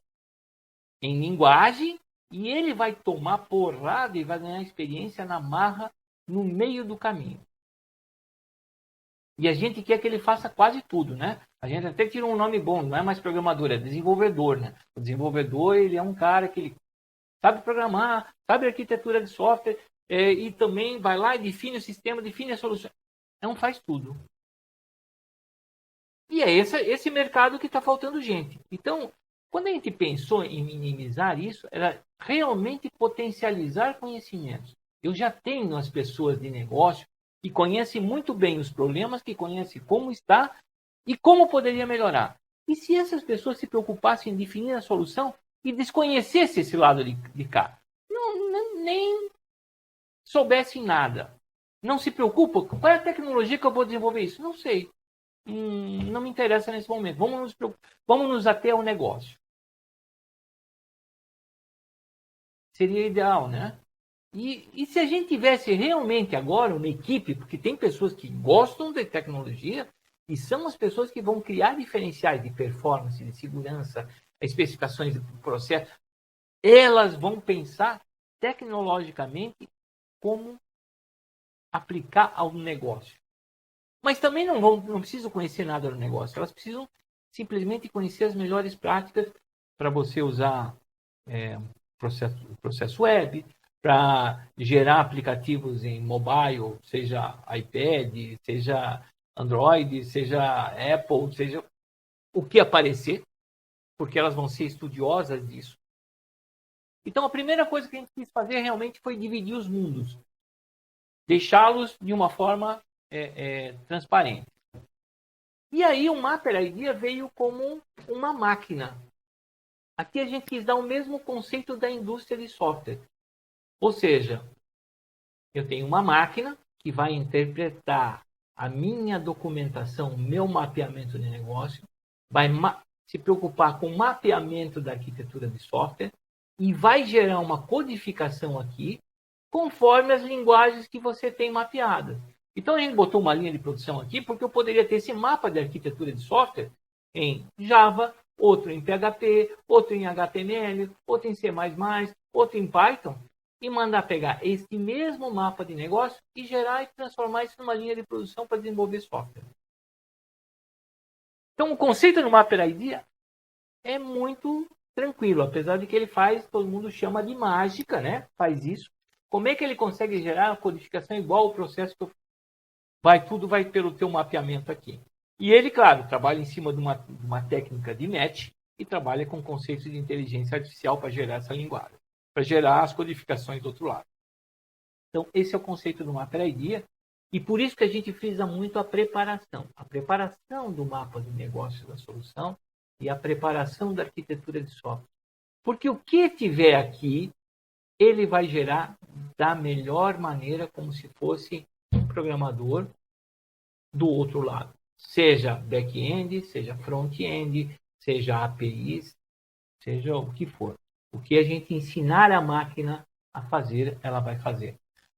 em linguagem e ele vai tomar porrada e vai ganhar experiência na marra no meio do caminho. E a gente quer que ele faça quase tudo, né? A gente até tira um nome bom, não é mais programador, é desenvolvedor, né? O desenvolvedor, ele é um cara que ele sabe programar, sabe arquitetura de software, e também vai lá e define o sistema, define a solução. Não faz tudo. E é esse mercado que está faltando gente. Então, quando a gente pensou em minimizar isso, era realmente potencializar conhecimentos. Eu já tenho as pessoas de negócio que conhecem muito bem os problemas, que conhecem como está e como poderia melhorar. E se essas pessoas se preocupassem em definir a solução e desconhecessem esse lado de cá? Nem soubessem nada. Não se preocupa, qual é a tecnologia que eu vou desenvolver isso? Não sei. Não me interessa nesse momento. Vamos nos ater ao negócio. Seria ideal, né? E se a gente tivesse realmente agora uma equipe, porque tem pessoas que gostam de tecnologia e são as pessoas que vão criar diferenciais de performance, de segurança, especificações do processo, elas vão pensar tecnologicamente como aplicar ao negócio. Mas também não precisam conhecer nada do negócio, elas precisam simplesmente conhecer as melhores práticas para você usar processo web, para gerar aplicativos em mobile, seja iPad, seja Android, seja Apple, seja o que aparecer, porque elas vão ser estudiosas disso. Então, a primeira coisa que a gente quis fazer realmente foi dividir os mundos, deixá-los de uma forma transparente. E aí o Mapper ID veio como uma máquina. Aqui a gente quis dar o mesmo conceito da indústria de software. Ou seja, eu tenho uma máquina que vai interpretar a minha documentação, meu mapeamento de negócio, vai se preocupar com o mapeamento da arquitetura de software e vai gerar uma codificação aqui conforme as linguagens que você tem mapeadas. Então, a gente botou uma linha de produção aqui porque eu poderia ter esse mapa de arquitetura de software em Java, outro em PHP, outro em HTML, outro em C++, outro em Python, e mandar pegar esse mesmo mapa de negócio e gerar e transformar isso numa linha de produção para desenvolver software. Então, o conceito do Mapper ID é muito tranquilo, apesar de que ele faz, todo mundo chama de mágica, né? Faz isso. Como é que ele consegue gerar a codificação igual ao processo tudo vai pelo teu mapeamento aqui. E ele, claro, trabalha em cima de uma técnica de match e trabalha com conceitos de inteligência artificial para gerar essa linguagem, para gerar as codificações do outro lado. Então, esse é o conceito do Mapper ID, e por isso que a gente frisa muito a preparação do mapa de negócio da solução e a preparação da arquitetura de software. Porque o que tiver aqui, ele vai gerar da melhor maneira, como se fosse um programador do outro lado. Seja back-end, seja front-end, seja APIs, seja o que for. O que a gente ensinar a máquina a fazer, ela vai fazer.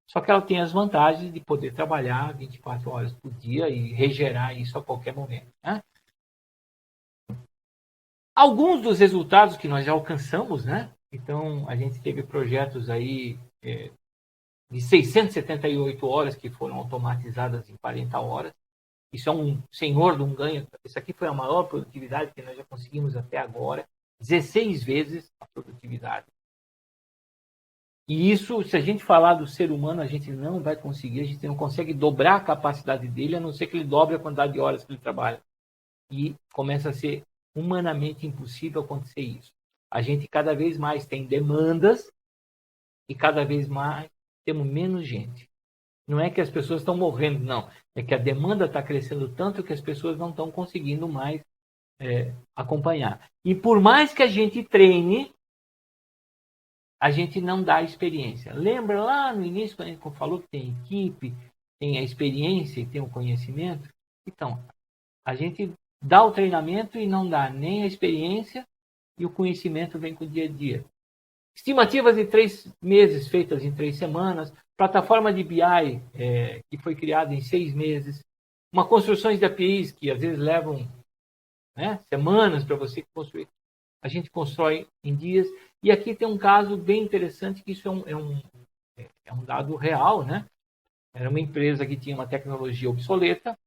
Só que ela tem as vantagens de poder trabalhar 24 horas por dia e regerar isso a qualquer momento, né? Alguns dos resultados que nós já alcançamos, né? Então, a gente teve projetos aí de 678 horas que foram automatizadas em 40 horas. Isso é um senhor de um ganho. Isso aqui foi a maior produtividade que nós já conseguimos até agora. 16 vezes a produtividade. E isso, se a gente falar do ser humano, a gente não vai conseguir, a gente não consegue dobrar a capacidade dele, a não ser que ele dobre a quantidade de horas que ele trabalha. E começa a ser humanamente impossível acontecer isso. A gente cada vez mais tem demandas e cada vez mais temos menos gente. Não é que as pessoas estão morrendo, não. É que a demanda está crescendo tanto que as pessoas não estão conseguindo mais acompanhar. E por mais que a gente treine, a gente não dá experiência. Lembra lá no início, quando a gente falou que tem equipe, tem a experiência e tem o conhecimento? Então, a gente dá o treinamento e não dá nem a experiência e o conhecimento vem com o dia a dia. Estimativas de 3 meses feitas em 3 semanas, plataforma de BI que foi criada em 6 meses, uma construção de APIs que às vezes levam semanas para você construir. A gente constrói em dias. E aqui tem um caso bem interessante, que isso é um dado real, né? Era uma empresa que tinha uma tecnologia obsoleta,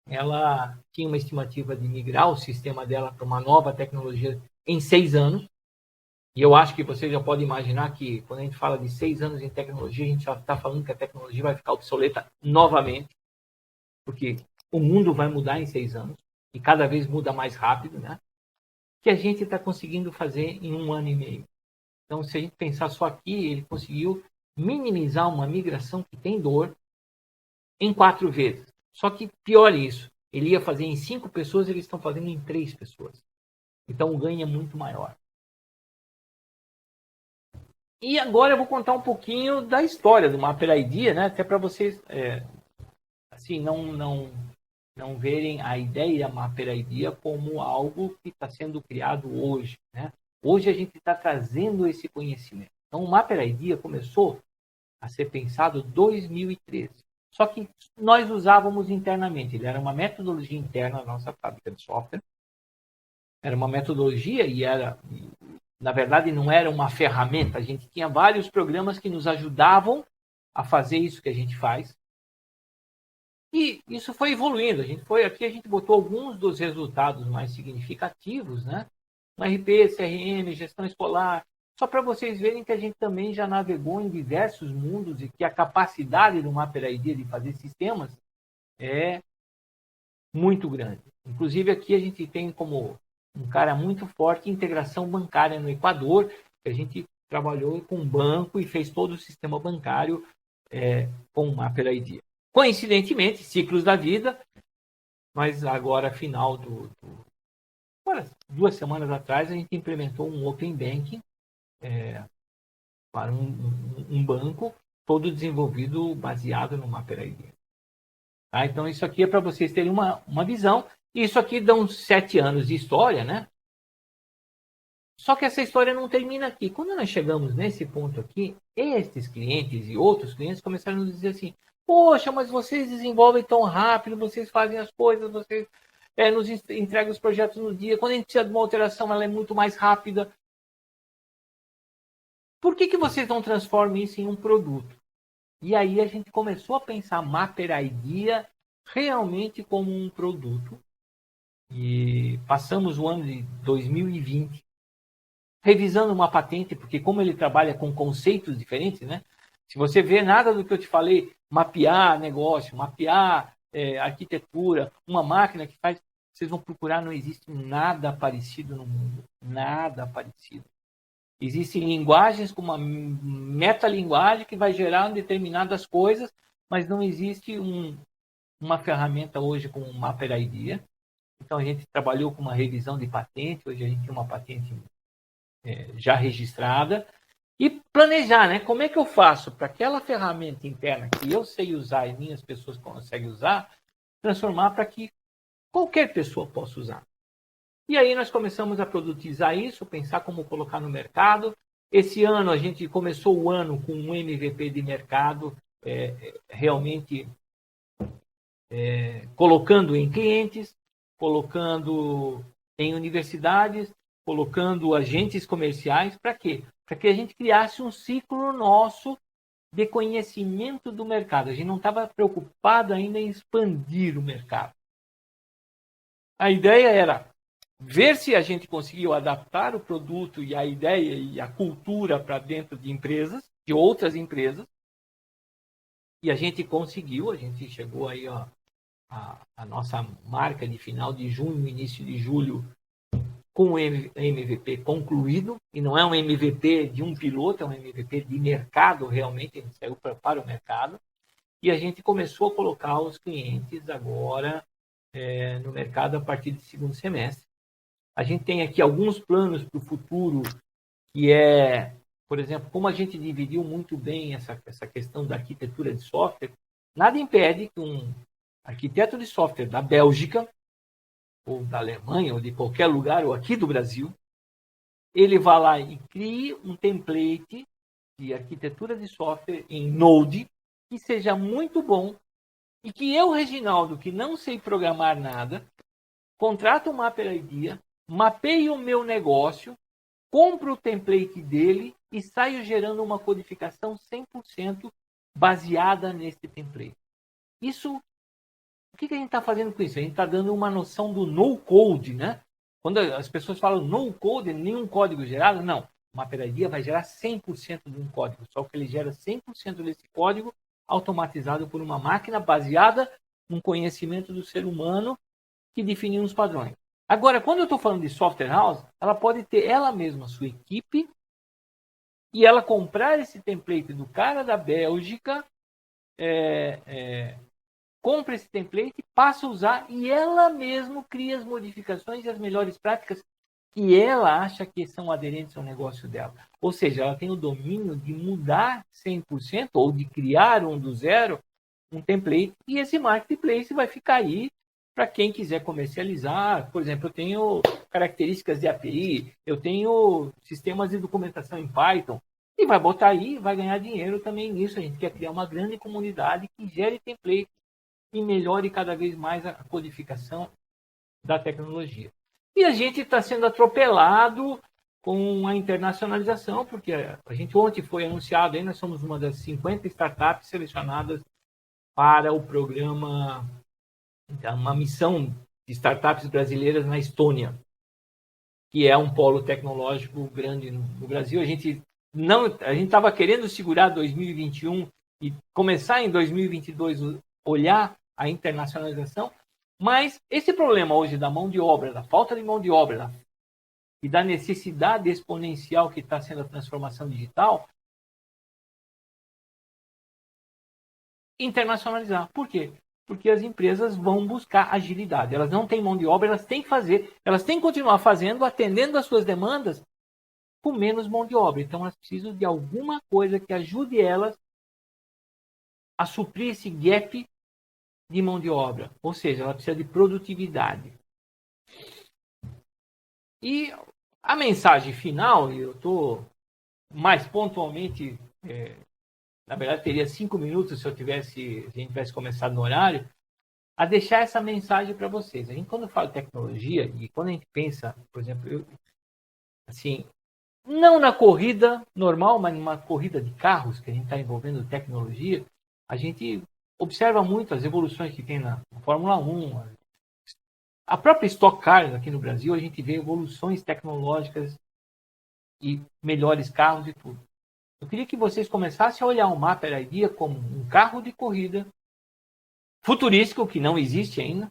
ela tinha uma estimativa de migrar o sistema dela para uma nova tecnologia em 6 anos. E eu acho que você já pode imaginar que quando a gente fala de 6 anos em tecnologia, a gente já está falando que a tecnologia vai ficar obsoleta novamente, porque o mundo vai mudar em 6 anos e cada vez muda mais rápido, né? Que a gente está conseguindo fazer em 1 ano e meio. Então, se a gente pensar só aqui, ele conseguiu minimizar uma migração que tem dor em 4 vezes. Só que pior isso, ele ia fazer em 5 pessoas, eles estão fazendo em 3 pessoas. Então, o ganho é muito maior. E agora eu vou contar um pouquinho da história do Mapper ID, né? Até para vocês assim, não verem a ideia Mapper ID como algo que está sendo criado hoje, né? Hoje a gente está trazendo esse conhecimento. Então, o Mapper ID começou a ser pensado em 2013. Só que nós usávamos internamente. Ele era uma metodologia interna da nossa fábrica de software. Era uma metodologia e na verdade, não era uma ferramenta. A gente tinha vários programas que nos ajudavam a fazer isso que a gente faz. E isso foi evoluindo. Aqui a gente botou alguns dos resultados mais significativos, né? Um RP, CRM, gestão escolar. Só para vocês verem que a gente também já navegou em diversos mundos e que a capacidade do Mapper ID de fazer sistemas é muito grande. Inclusive, aqui a gente tem como um cara muito forte integração bancária no Equador. A gente trabalhou com um banco e fez todo o sistema bancário com o Mapper ID. Coincidentemente, ciclos da vida, mas agora, final agora, 2 semanas atrás, a gente implementou um Open Banking para um banco, todo desenvolvido baseado no Mapper ID. Tá? Então, isso aqui é para vocês terem uma visão. Isso aqui dá uns 7 anos de história, né? Só que essa história não termina aqui. Quando nós chegamos nesse ponto aqui, estes clientes e outros clientes começaram a nos dizer assim: poxa, mas vocês desenvolvem tão rápido, vocês fazem as coisas, vocês nos entregam os projetos no dia. Quando a gente precisa de uma alteração, ela é muito mais rápida. Por que vocês não transformam isso em um produto? E aí a gente começou a pensar Mapper ID realmente como um produto. E passamos o ano de 2020 revisando uma patente, porque como ele trabalha com conceitos diferentes, né? Se você vê nada do que eu te falei mapear negócio, mapear arquitetura, uma máquina que faz, vocês vão procurar, não existe nada parecido no mundo, nada parecido. Existem linguagens com uma metalinguagem que vai gerar determinadas coisas, mas não existe uma ferramenta hoje com um Mapper ID. Então, a gente trabalhou com uma revisão de patente, hoje a gente tem uma patente já registrada, e planejar, né? Como é que eu faço para aquela ferramenta interna que eu sei usar e minhas pessoas conseguem usar, transformar para que qualquer pessoa possa usar. E aí nós começamos a produtizar isso, pensar como colocar no mercado. Esse ano a gente começou o ano com um MVP de mercado, realmente colocando em clientes, colocando em universidades, colocando agentes comerciais. Para quê? Para que a gente criasse um ciclo nosso de conhecimento do mercado. A gente não estava preocupado ainda em expandir o mercado. A ideia era ver se a gente conseguiu adaptar o produto e a ideia e a cultura para dentro de empresas, de outras empresas. E a gente conseguiu, a gente chegou aí a nossa marca de final de junho, início de julho, com o MVP concluído, e não é um MVP de um piloto, é um MVP de mercado, realmente, a gente saiu para o mercado, e a gente começou a colocar os clientes agora no mercado a partir do segundo semestre. A gente tem aqui alguns planos para o futuro, que por exemplo, como a gente dividiu muito bem essa questão da arquitetura de software, nada impede que um arquiteto de software da Bélgica, ou da Alemanha, ou de qualquer lugar, ou aqui do Brasil, ele vá lá e crie um template de arquitetura de software em Node, que seja muito bom, e que eu, Reginaldo, que não sei programar nada, contrato o Mapper ID, mapeio o meu negócio, compro o template dele e saio gerando uma codificação 100% baseada nesse template. Isso, o que a gente está fazendo com isso? A gente está dando uma noção do no-code, né? Quando as pessoas falam no-code, nenhum código gerado, não. O Mapper ID vai gerar 100% de um código, só que ele gera 100% desse código automatizado por uma máquina baseada num conhecimento do ser humano que define uns padrões. Agora, quando eu estou falando de software house, ela pode ter ela mesma, sua equipe, e ela comprar esse template do cara da Bélgica, compra esse template, passa a usar, e ela mesma cria as modificações e as melhores práticas que ela acha que são aderentes ao negócio dela. Ou seja, ela tem o domínio de mudar 100% ou de criar do zero um template, e esse marketplace vai ficar aí para quem quiser comercializar. Por exemplo, eu tenho características de API, eu tenho sistemas de documentação em Python, e vai botar aí, vai ganhar dinheiro também nisso. A gente quer criar uma grande comunidade que gere template e melhore cada vez mais a codificação da tecnologia. E a gente está sendo atropelado com a internacionalização, porque a gente ontem foi anunciado, aí nós somos uma das 50 startups selecionadas para o programa, uma missão de startups brasileiras na Estônia, que é um polo tecnológico grande no Brasil. A gente estava querendo segurar 2021 e começar em 2022 olhar a internacionalização, mas esse problema hoje da mão de obra, da falta de mão de obra e da necessidade exponencial que está sendo a transformação digital, internacionalizar. Por quê? Porque as empresas vão buscar agilidade. Elas não têm mão de obra, elas têm que fazer, elas têm que continuar fazendo, atendendo às suas demandas com menos mão de obra. Então, elas precisam de alguma coisa que ajude elas a suprir esse gap de mão de obra. Ou seja, ela precisa de produtividade. E a mensagem final, eu estou mais pontualmente, na verdade teria 5 minutos se a gente tivesse começado no horário, a deixar essa mensagem para vocês. A gente, quando fala de tecnologia, e quando a gente pensa, por exemplo, assim, não na corrida normal, mas numa corrida de carros, que a gente está envolvendo tecnologia, a gente observa muito as evoluções que tem na Fórmula 1, a própria Stock Car aqui no Brasil, a gente vê evoluções tecnológicas e melhores carros e tudo. Eu queria que vocês começassem a olhar o Mapper Idea como um carro de corrida futurístico, que não existe ainda.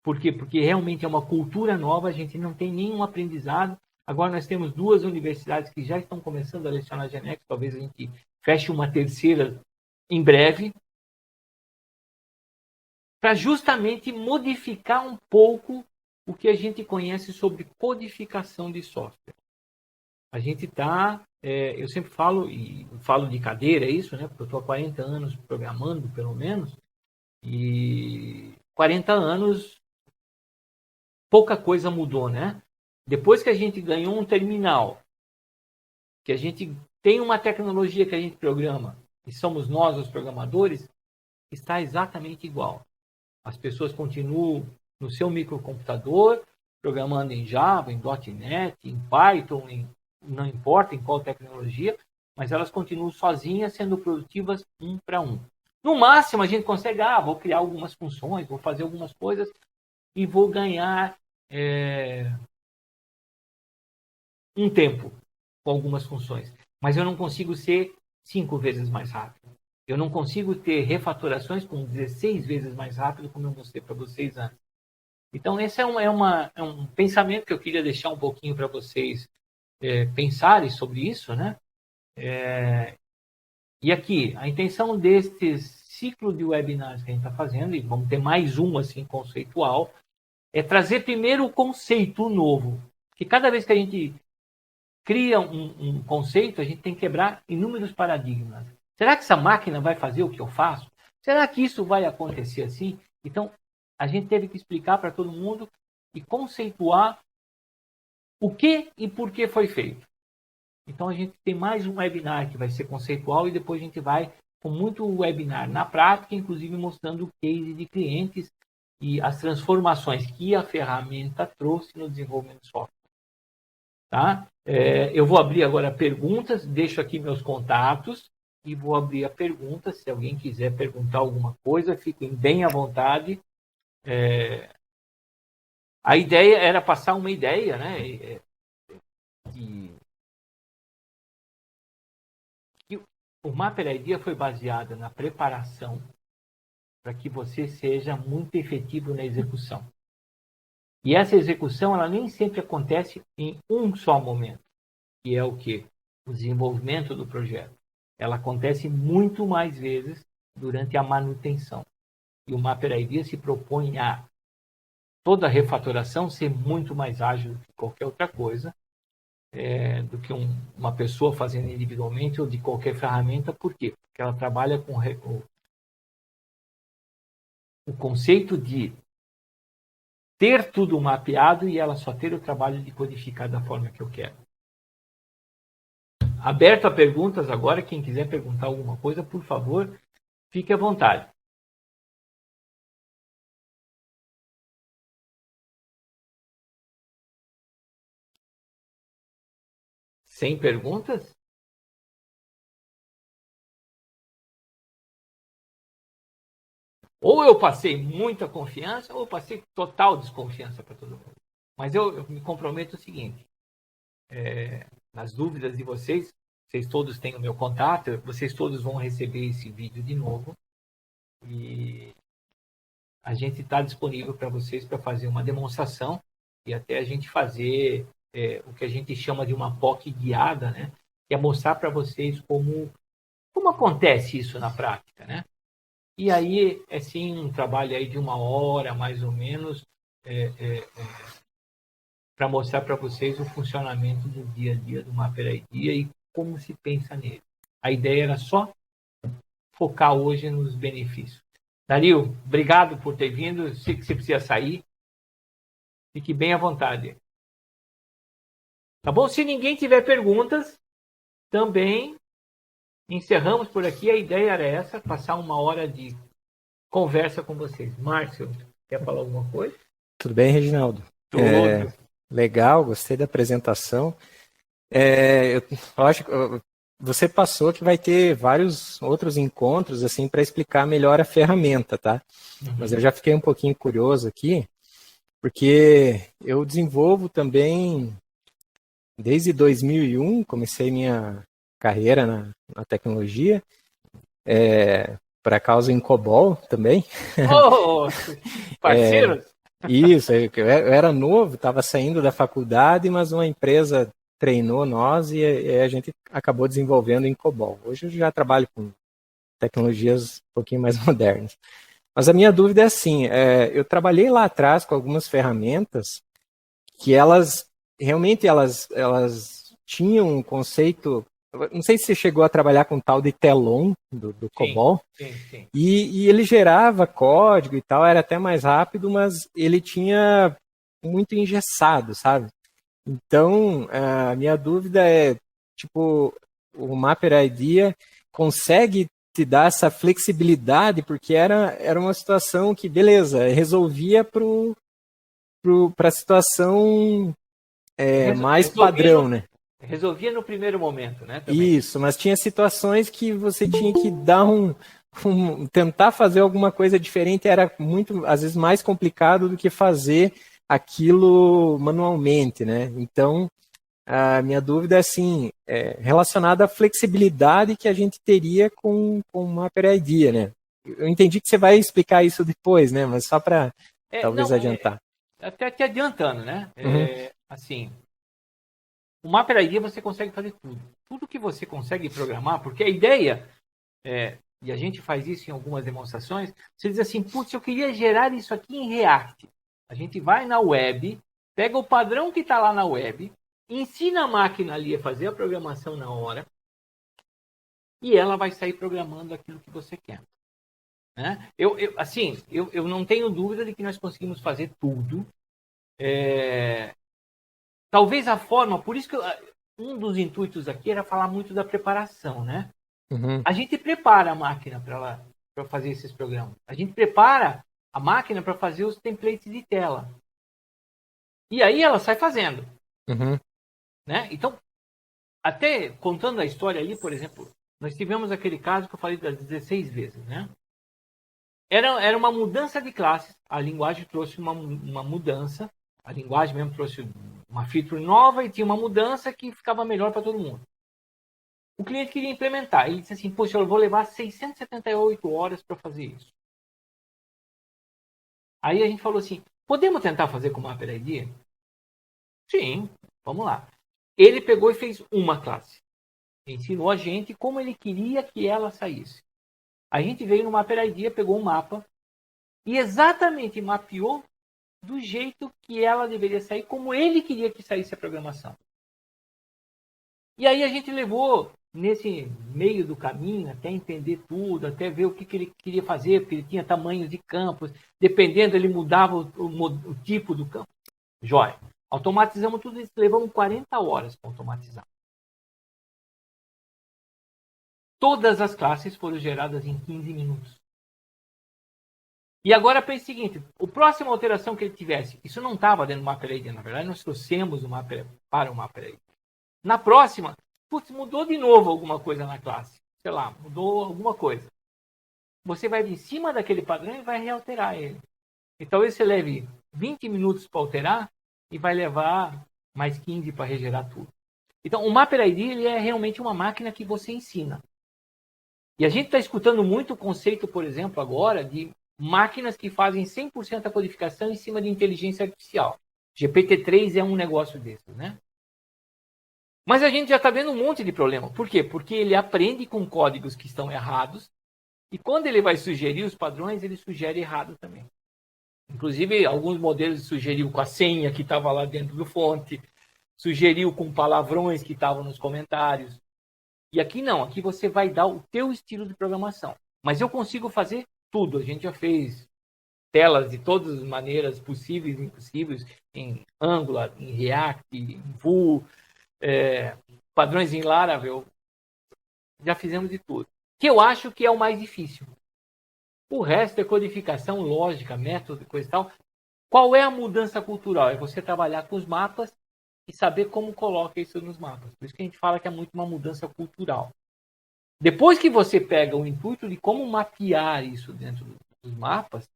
Por quê? Porque realmente é uma cultura nova, a gente não tem nenhum aprendizado. Agora nós temos 2 universidades que já estão começando a lecionar Genex, talvez a gente feche uma terceira em breve, para justamente modificar um pouco o que a gente conhece sobre codificação de software. A gente está, eu sempre falo, e falo de cadeira, é isso, né? Porque eu estou há 40 anos programando, pelo menos, e 40 anos, pouca coisa mudou, né? Depois que a gente ganhou um terminal, que a gente tem uma tecnologia que a gente programa, e somos nós os programadores, está exatamente igual. As pessoas continuam no seu microcomputador, programando em Java, em .NET, em Python, não importa em qual tecnologia, mas elas continuam sozinhas, sendo produtivas um para um. No máximo, a gente consegue, vou criar algumas funções, vou fazer algumas coisas e vou ganhar um tempo com algumas funções. Mas eu não consigo ser 5 vezes mais rápido. Eu não consigo ter refatorações com 16 vezes mais rápido, como eu mostrei para vocês antes. Então, esse é um pensamento que eu queria deixar um pouquinho para vocês pensarem sobre isso, né? E aqui, a intenção deste ciclo de webinars que a gente está fazendo, e vamos ter mais um assim conceitual, é trazer primeiro o conceito novo. Porque cada vez que a gente cria um conceito, a gente tem que quebrar inúmeros paradigmas. Será que essa máquina vai fazer o que eu faço? Será que isso vai acontecer assim? Então, a gente teve que explicar para todo mundo e conceituar o que e por que foi feito. Então, a gente tem mais um webinar que vai ser conceitual e depois a gente vai com muito webinar na prática, inclusive mostrando o case de clientes e as transformações que a ferramenta trouxe no desenvolvimento de software. Tá? Eu vou abrir agora perguntas, deixo aqui meus contatos e vou abrir a pergunta. Se alguém quiser perguntar alguma coisa, fiquem bem à vontade. A ideia era passar uma ideia, né? Que o Mapper Idea foi baseado na preparação para que você seja muito efetivo na execução. E essa execução, ela nem sempre acontece em um só momento, que é o quê? O desenvolvimento do projeto. Ela acontece muito mais vezes durante a manutenção. E o Mapper Idea se propõe a toda a refatoração ser muito mais ágil do que qualquer outra coisa, do que uma pessoa fazendo individualmente ou de qualquer ferramenta. Por quê? Porque ela trabalha com o conceito de ter tudo mapeado e ela só ter o trabalho de codificar da forma que eu quero. Aberto a perguntas agora, quem quiser perguntar alguma coisa, por favor, fique à vontade. Sem perguntas? Ou eu passei muita confiança, ou eu passei total desconfiança para todo mundo. Mas eu me comprometo o seguinte, nas dúvidas de vocês todos têm o meu contato, vocês todos vão receber esse vídeo de novo. E a gente está disponível para vocês para fazer uma demonstração e até a gente fazer o que a gente chama de uma POC guiada, né? Que é mostrar para vocês como acontece isso na prática, né? E aí é sim um trabalho aí de 1 hora, mais ou menos, para mostrar para vocês o funcionamento do dia a dia do Mapper Idea e como se pensa nele. A ideia era só focar hoje nos benefícios. Dario, obrigado por ter vindo. Sei que você precisa sair. Fique bem à vontade. Tá bom? Se ninguém tiver perguntas, também encerramos por aqui. A ideia era essa, passar 1 hora de conversa com vocês. Márcio, quer falar alguma coisa?
Tudo bem, Reginaldo? Legal, gostei da apresentação. Eu acho que você passou que vai ter vários outros encontros assim para explicar melhor a ferramenta, tá? Uhum. Mas eu já fiquei um pouquinho curioso aqui, porque eu desenvolvo também desde 2001, comecei minha carreira na tecnologia, para causa em COBOL também.
Oh, parceiros?
Isso, eu era novo, estava saindo da faculdade, mas uma empresa treinou nós e a gente acabou desenvolvendo em COBOL. Hoje eu já trabalho com tecnologias um pouquinho mais modernas. Mas a minha dúvida é assim, eu trabalhei lá atrás com algumas ferramentas que elas tinham um conceito, não sei se você chegou a trabalhar com tal de Telon do COBOL,
sim.
E ele gerava código e tal, era até mais rápido, mas ele tinha muito engessado, sabe? Então, a minha dúvida é, tipo, o Mapper IDEA consegue te dar essa flexibilidade, porque era uma situação que, beleza, resolvia para a situação mais padrão, né?
Resolvia no primeiro momento, né? Também.
Isso, mas tinha situações que você tinha que dar tentar fazer alguma coisa diferente, era muito, às vezes, mais complicado do que fazer aquilo manualmente, né? Então, a minha dúvida é assim, relacionada à flexibilidade que a gente teria com o Mapper IDEA, né? Eu entendi que você vai explicar isso depois, né? Mas só para talvez adiantar.
Até te adiantando, né?
Uhum.
Assim, o Mapper IDEA você consegue fazer tudo. Tudo que você consegue programar, porque a ideia e a gente faz isso em algumas demonstrações, você diz assim, putz, eu queria gerar isso aqui em React. A gente vai na web, pega o padrão que está lá na web, ensina a máquina ali a fazer a programação na hora, e ela vai sair programando aquilo que você quer. Né? Eu não tenho dúvida de que nós conseguimos fazer tudo. Talvez a forma, por isso que um dos intuitos aqui era falar muito da preparação, né?
Uhum.
A gente prepara a máquina para fazer esses programas. A gente prepara a máquina para fazer os templates de tela. E aí ela sai fazendo.
Uhum.
Né? Então, até contando a história ali, por exemplo, nós tivemos aquele caso que eu falei das 16 vezes. Né? Era uma mudança de classes. A linguagem trouxe uma mudança. A linguagem mesmo trouxe uma feature nova e tinha uma mudança que ficava melhor para todo mundo. O cliente queria implementar. Ele disse assim, poxa, eu vou levar 678 horas para fazer isso. Aí a gente falou assim, podemos tentar fazer com o Mapper IDEA? Sim, vamos lá. Ele pegou e fez uma classe. Ensinou a gente como ele queria que ela saísse. A gente veio no Mapper IDEA, pegou um mapa e exatamente mapeou do jeito que ela deveria sair, como ele queria que saísse a programação. E aí a gente levou nesse meio do caminho, até entender tudo, até ver o que ele queria fazer, porque ele tinha tamanhos de campos, dependendo, ele mudava o tipo do campo. Jóia. Automatizamos tudo isso, levamos 40 horas para automatizar. Todas as classes foram geradas em 15 minutos. E agora pense o seguinte, a próxima alteração que ele tivesse, isso não estava dentro do Mapper IDEA, na verdade nós trouxemos o Mapper para o Mapper IDEA. Na próxima, putz, mudou de novo alguma coisa na classe. Sei lá, mudou alguma coisa. Você vai de cima daquele padrão e vai realterar ele. E talvez você leve 20 minutos para alterar e vai levar mais 15 para regerar tudo. Então, o Mapper IDEA ele é realmente uma máquina que você ensina. E a gente está escutando muito o conceito, por exemplo, agora, de máquinas que fazem 100% a codificação em cima de inteligência artificial. GPT-3 é um negócio desses, né? Mas a gente já está vendo um monte de problema. Por quê? Porque ele aprende com códigos que estão errados e quando ele vai sugerir os padrões, ele sugere errado também. Inclusive, alguns modelos sugeriu com a senha que estava lá dentro do fonte, sugeriu com palavrões que estavam nos comentários. E aqui não, aqui você vai dar o teu estilo de programação. Mas eu consigo fazer tudo. A gente já fez telas de todas as maneiras possíveis e impossíveis, em Angular, em React, em Vue, padrões em Laravel. Já fizemos de tudo. Que eu acho que é o mais difícil. O resto é codificação, lógica, método, coisa e tal. Qual é a mudança cultural? É você trabalhar com os mapas e saber como coloca isso nos mapas. Por isso que a gente fala que é muito uma mudança cultural. Depois que você pega o intuito de como mapear isso dentro dos mapas,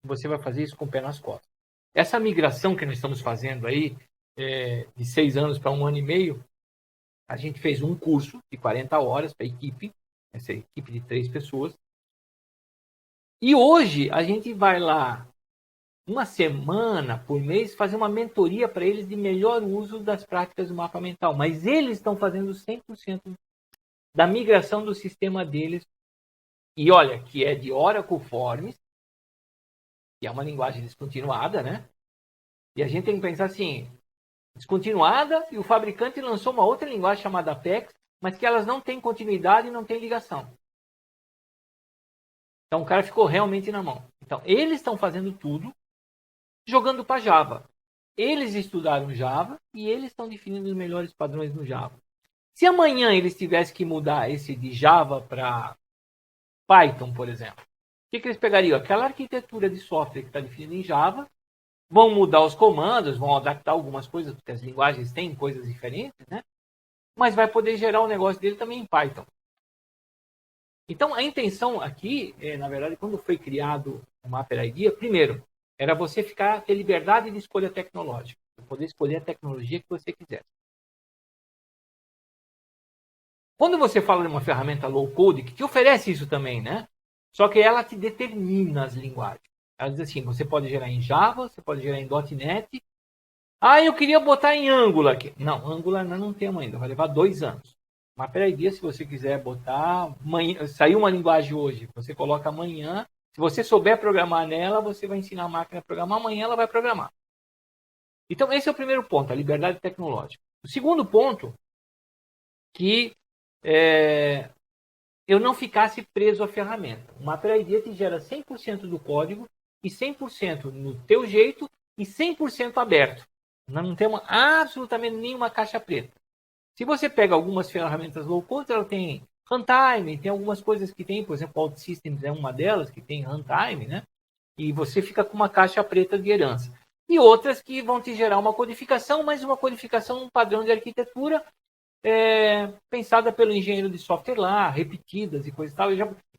você vai fazer isso com o pé nas costas. Essa migração que nós estamos fazendo aí, de 6 anos para 1 ano e meio, A gente fez um curso de 40 horas para a equipe, essa equipe de 3 pessoas. E hoje a gente vai lá, uma semana por mês, fazer uma mentoria para eles de melhor uso das práticas do mapa mental. Mas eles estão fazendo 100% da migração do sistema deles. E olha, que é de Oracle Forms, que é uma linguagem descontinuada, né? E a gente tem que pensar assim, descontinuada, e o fabricante lançou uma outra linguagem chamada Apex, mas que elas não têm continuidade e não têm ligação. Então o cara ficou realmente na mão. Então eles estão fazendo tudo, jogando para Java. Eles estudaram Java e eles estão definindo os melhores padrões no Java. Se amanhã eles tivessem que mudar esse de Java para Python, por exemplo, o que eles pegariam? Aquela arquitetura de software que está definida em Java, vão mudar os comandos, vão adaptar algumas coisas, porque as linguagens têm coisas diferentes, né? Mas vai poder gerar o negócio dele também em Python. Então, a intenção aqui, na verdade, quando foi criado o Mapper Idea, primeiro, era você ter liberdade de escolha tecnológica, poder escolher a tecnologia que você quiser. Quando você fala de uma ferramenta low-code, que te oferece isso também, né? Só que ela te determina as linguagens. Ela diz assim, você pode gerar em Java, você pode gerar em .NET. Ah, eu queria botar em Angular aqui. Não, Angular não temos ainda, vai levar 2 anos. Mapper Idea, se você quiser botar... Saiu uma linguagem hoje, você coloca amanhã. Se você souber programar nela, você vai ensinar a máquina a programar, amanhã ela vai programar. Então, esse é o primeiro ponto, a liberdade tecnológica. O segundo ponto, que eu não ficasse preso à ferramenta. O Mapper Idea te gera 100% do código e 100% no teu jeito e 100% aberto. Nós não temos absolutamente nenhuma caixa preta. Se você pega algumas ferramentas low-code, ela tem runtime, tem algumas coisas que tem, por exemplo, OutSystems é uma delas, que tem runtime, né? E você fica com uma caixa preta de herança. E outras que vão te gerar uma codificação, mas uma codificação, um padrão de arquitetura pensada pelo engenheiro de software lá, repetidas e coisa e tal.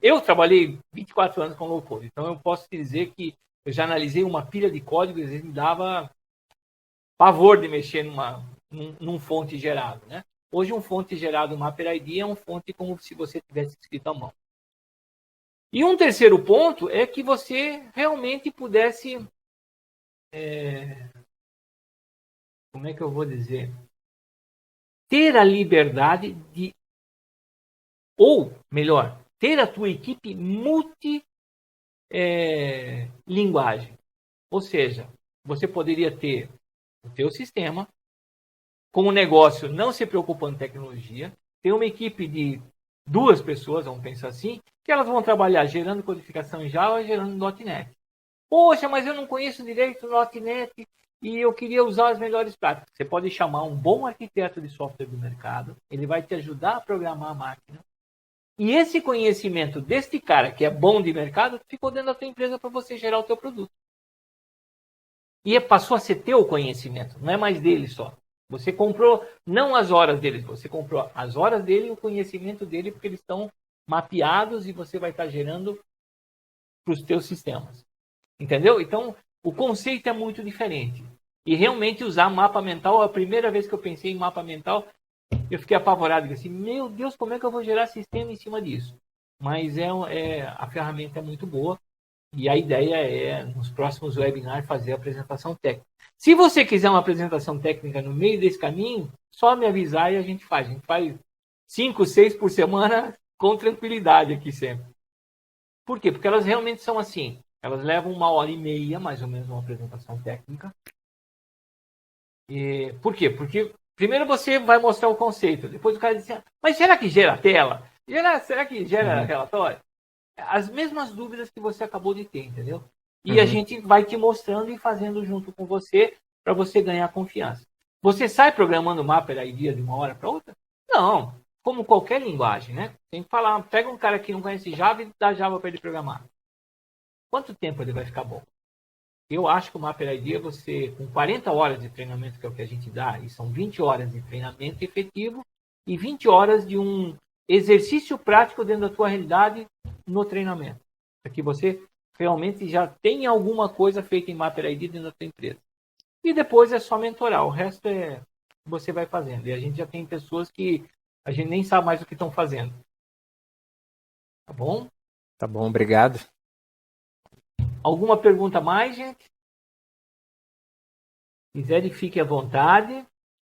Eu trabalhei 24 anos com low-code, então eu posso te dizer que eu já analisei uma pilha de código e às vezes me dava pavor de mexer num fonte gerado, né? Hoje um fonte gerado Mapper Idea é um fonte como se você tivesse escrito à mão. E um terceiro ponto é que você realmente pudesse, como é que eu vou dizer, ter a liberdade de, ou melhor, ter a tua equipe multilinguagem. Ou seja, você poderia ter o teu sistema, com o negócio não se preocupando em tecnologia, ter uma equipe de 2 pessoas, vamos pensar assim, que elas vão trabalhar gerando codificação em Java e gerando .NET. Poxa, mas eu não conheço direito o .NET e eu queria usar as melhores práticas. Você pode chamar um bom arquiteto de software do mercado, ele vai te ajudar a programar a máquina. E esse conhecimento deste cara, que é bom de mercado, ficou dentro da tua empresa para você gerar o teu produto. E passou a ser teu conhecimento, não é mais dele só. Você comprou não as horas deles, você comprou as horas dele e o conhecimento dele, porque eles estão mapeados e você vai estar gerando para os teus sistemas. Entendeu? Então, o conceito é muito diferente. E realmente usar mapa mental, a primeira vez que eu pensei em mapa mental, eu fiquei apavorado. Assim, meu Deus, como é que eu vou gerar sistema em cima disso? Mas a ferramenta é muito boa. E a ideia é, nos próximos webinars, fazer a apresentação técnica. Se você quiser uma apresentação técnica no meio desse caminho, só me avisar e a gente faz. A gente faz 5, 6 por semana com tranquilidade aqui sempre. Por quê? Porque elas realmente são assim. Elas levam 1h30, mais ou menos, uma apresentação técnica. Por quê? Porque primeiro você vai mostrar o conceito. Depois o cara diz assim, mas será que gera tela? Será que gera relatório? As mesmas dúvidas que você acabou de ter, entendeu? E a gente vai te mostrando e fazendo junto com você para você ganhar confiança. Você sai programando Mapper Idea de uma hora para outra? Não. Como qualquer linguagem, né? Tem que falar, pega um cara que não conhece Java e dá Java para ele programar. Quanto tempo ele vai ficar bom? Eu acho que o Mapper Idea, você, com 40 horas de treinamento, que é o que a gente dá, e são 20 horas de treinamento efetivo e 20 horas de um exercício prático dentro da tua realidade no treinamento. Para que você realmente já tenha alguma coisa feita em Mapper Idea dentro da tua empresa. E depois é só mentorar. O resto é você vai fazendo. E a gente já tem pessoas que a gente nem sabe mais o que estão fazendo. Tá bom?
Tá bom, obrigado.
Alguma pergunta mais, gente? Se quiserem, fique à vontade.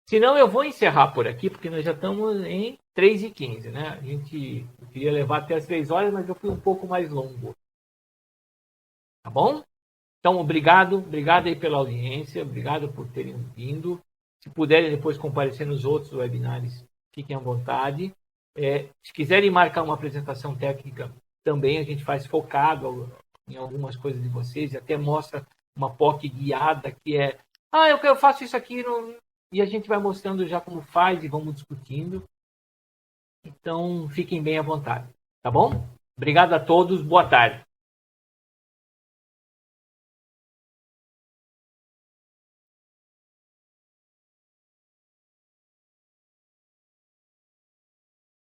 Senão eu vou encerrar por aqui, porque nós já estamos em 3h15, né? Eu queria levar até as 3 horas, mas eu fui um pouco mais longo. Tá bom? Então, obrigado aí pela audiência, obrigado por terem vindo. Se puderem depois comparecer nos outros webinários, fiquem à vontade. Se quiserem marcar uma apresentação técnica, também a gente faz focado em algumas coisas de vocês, e até mostra uma POC guiada, que eu faço isso aqui, e a gente vai mostrando já como faz e vamos discutindo. Então, fiquem bem à vontade. Tá bom? Obrigado a todos, boa tarde.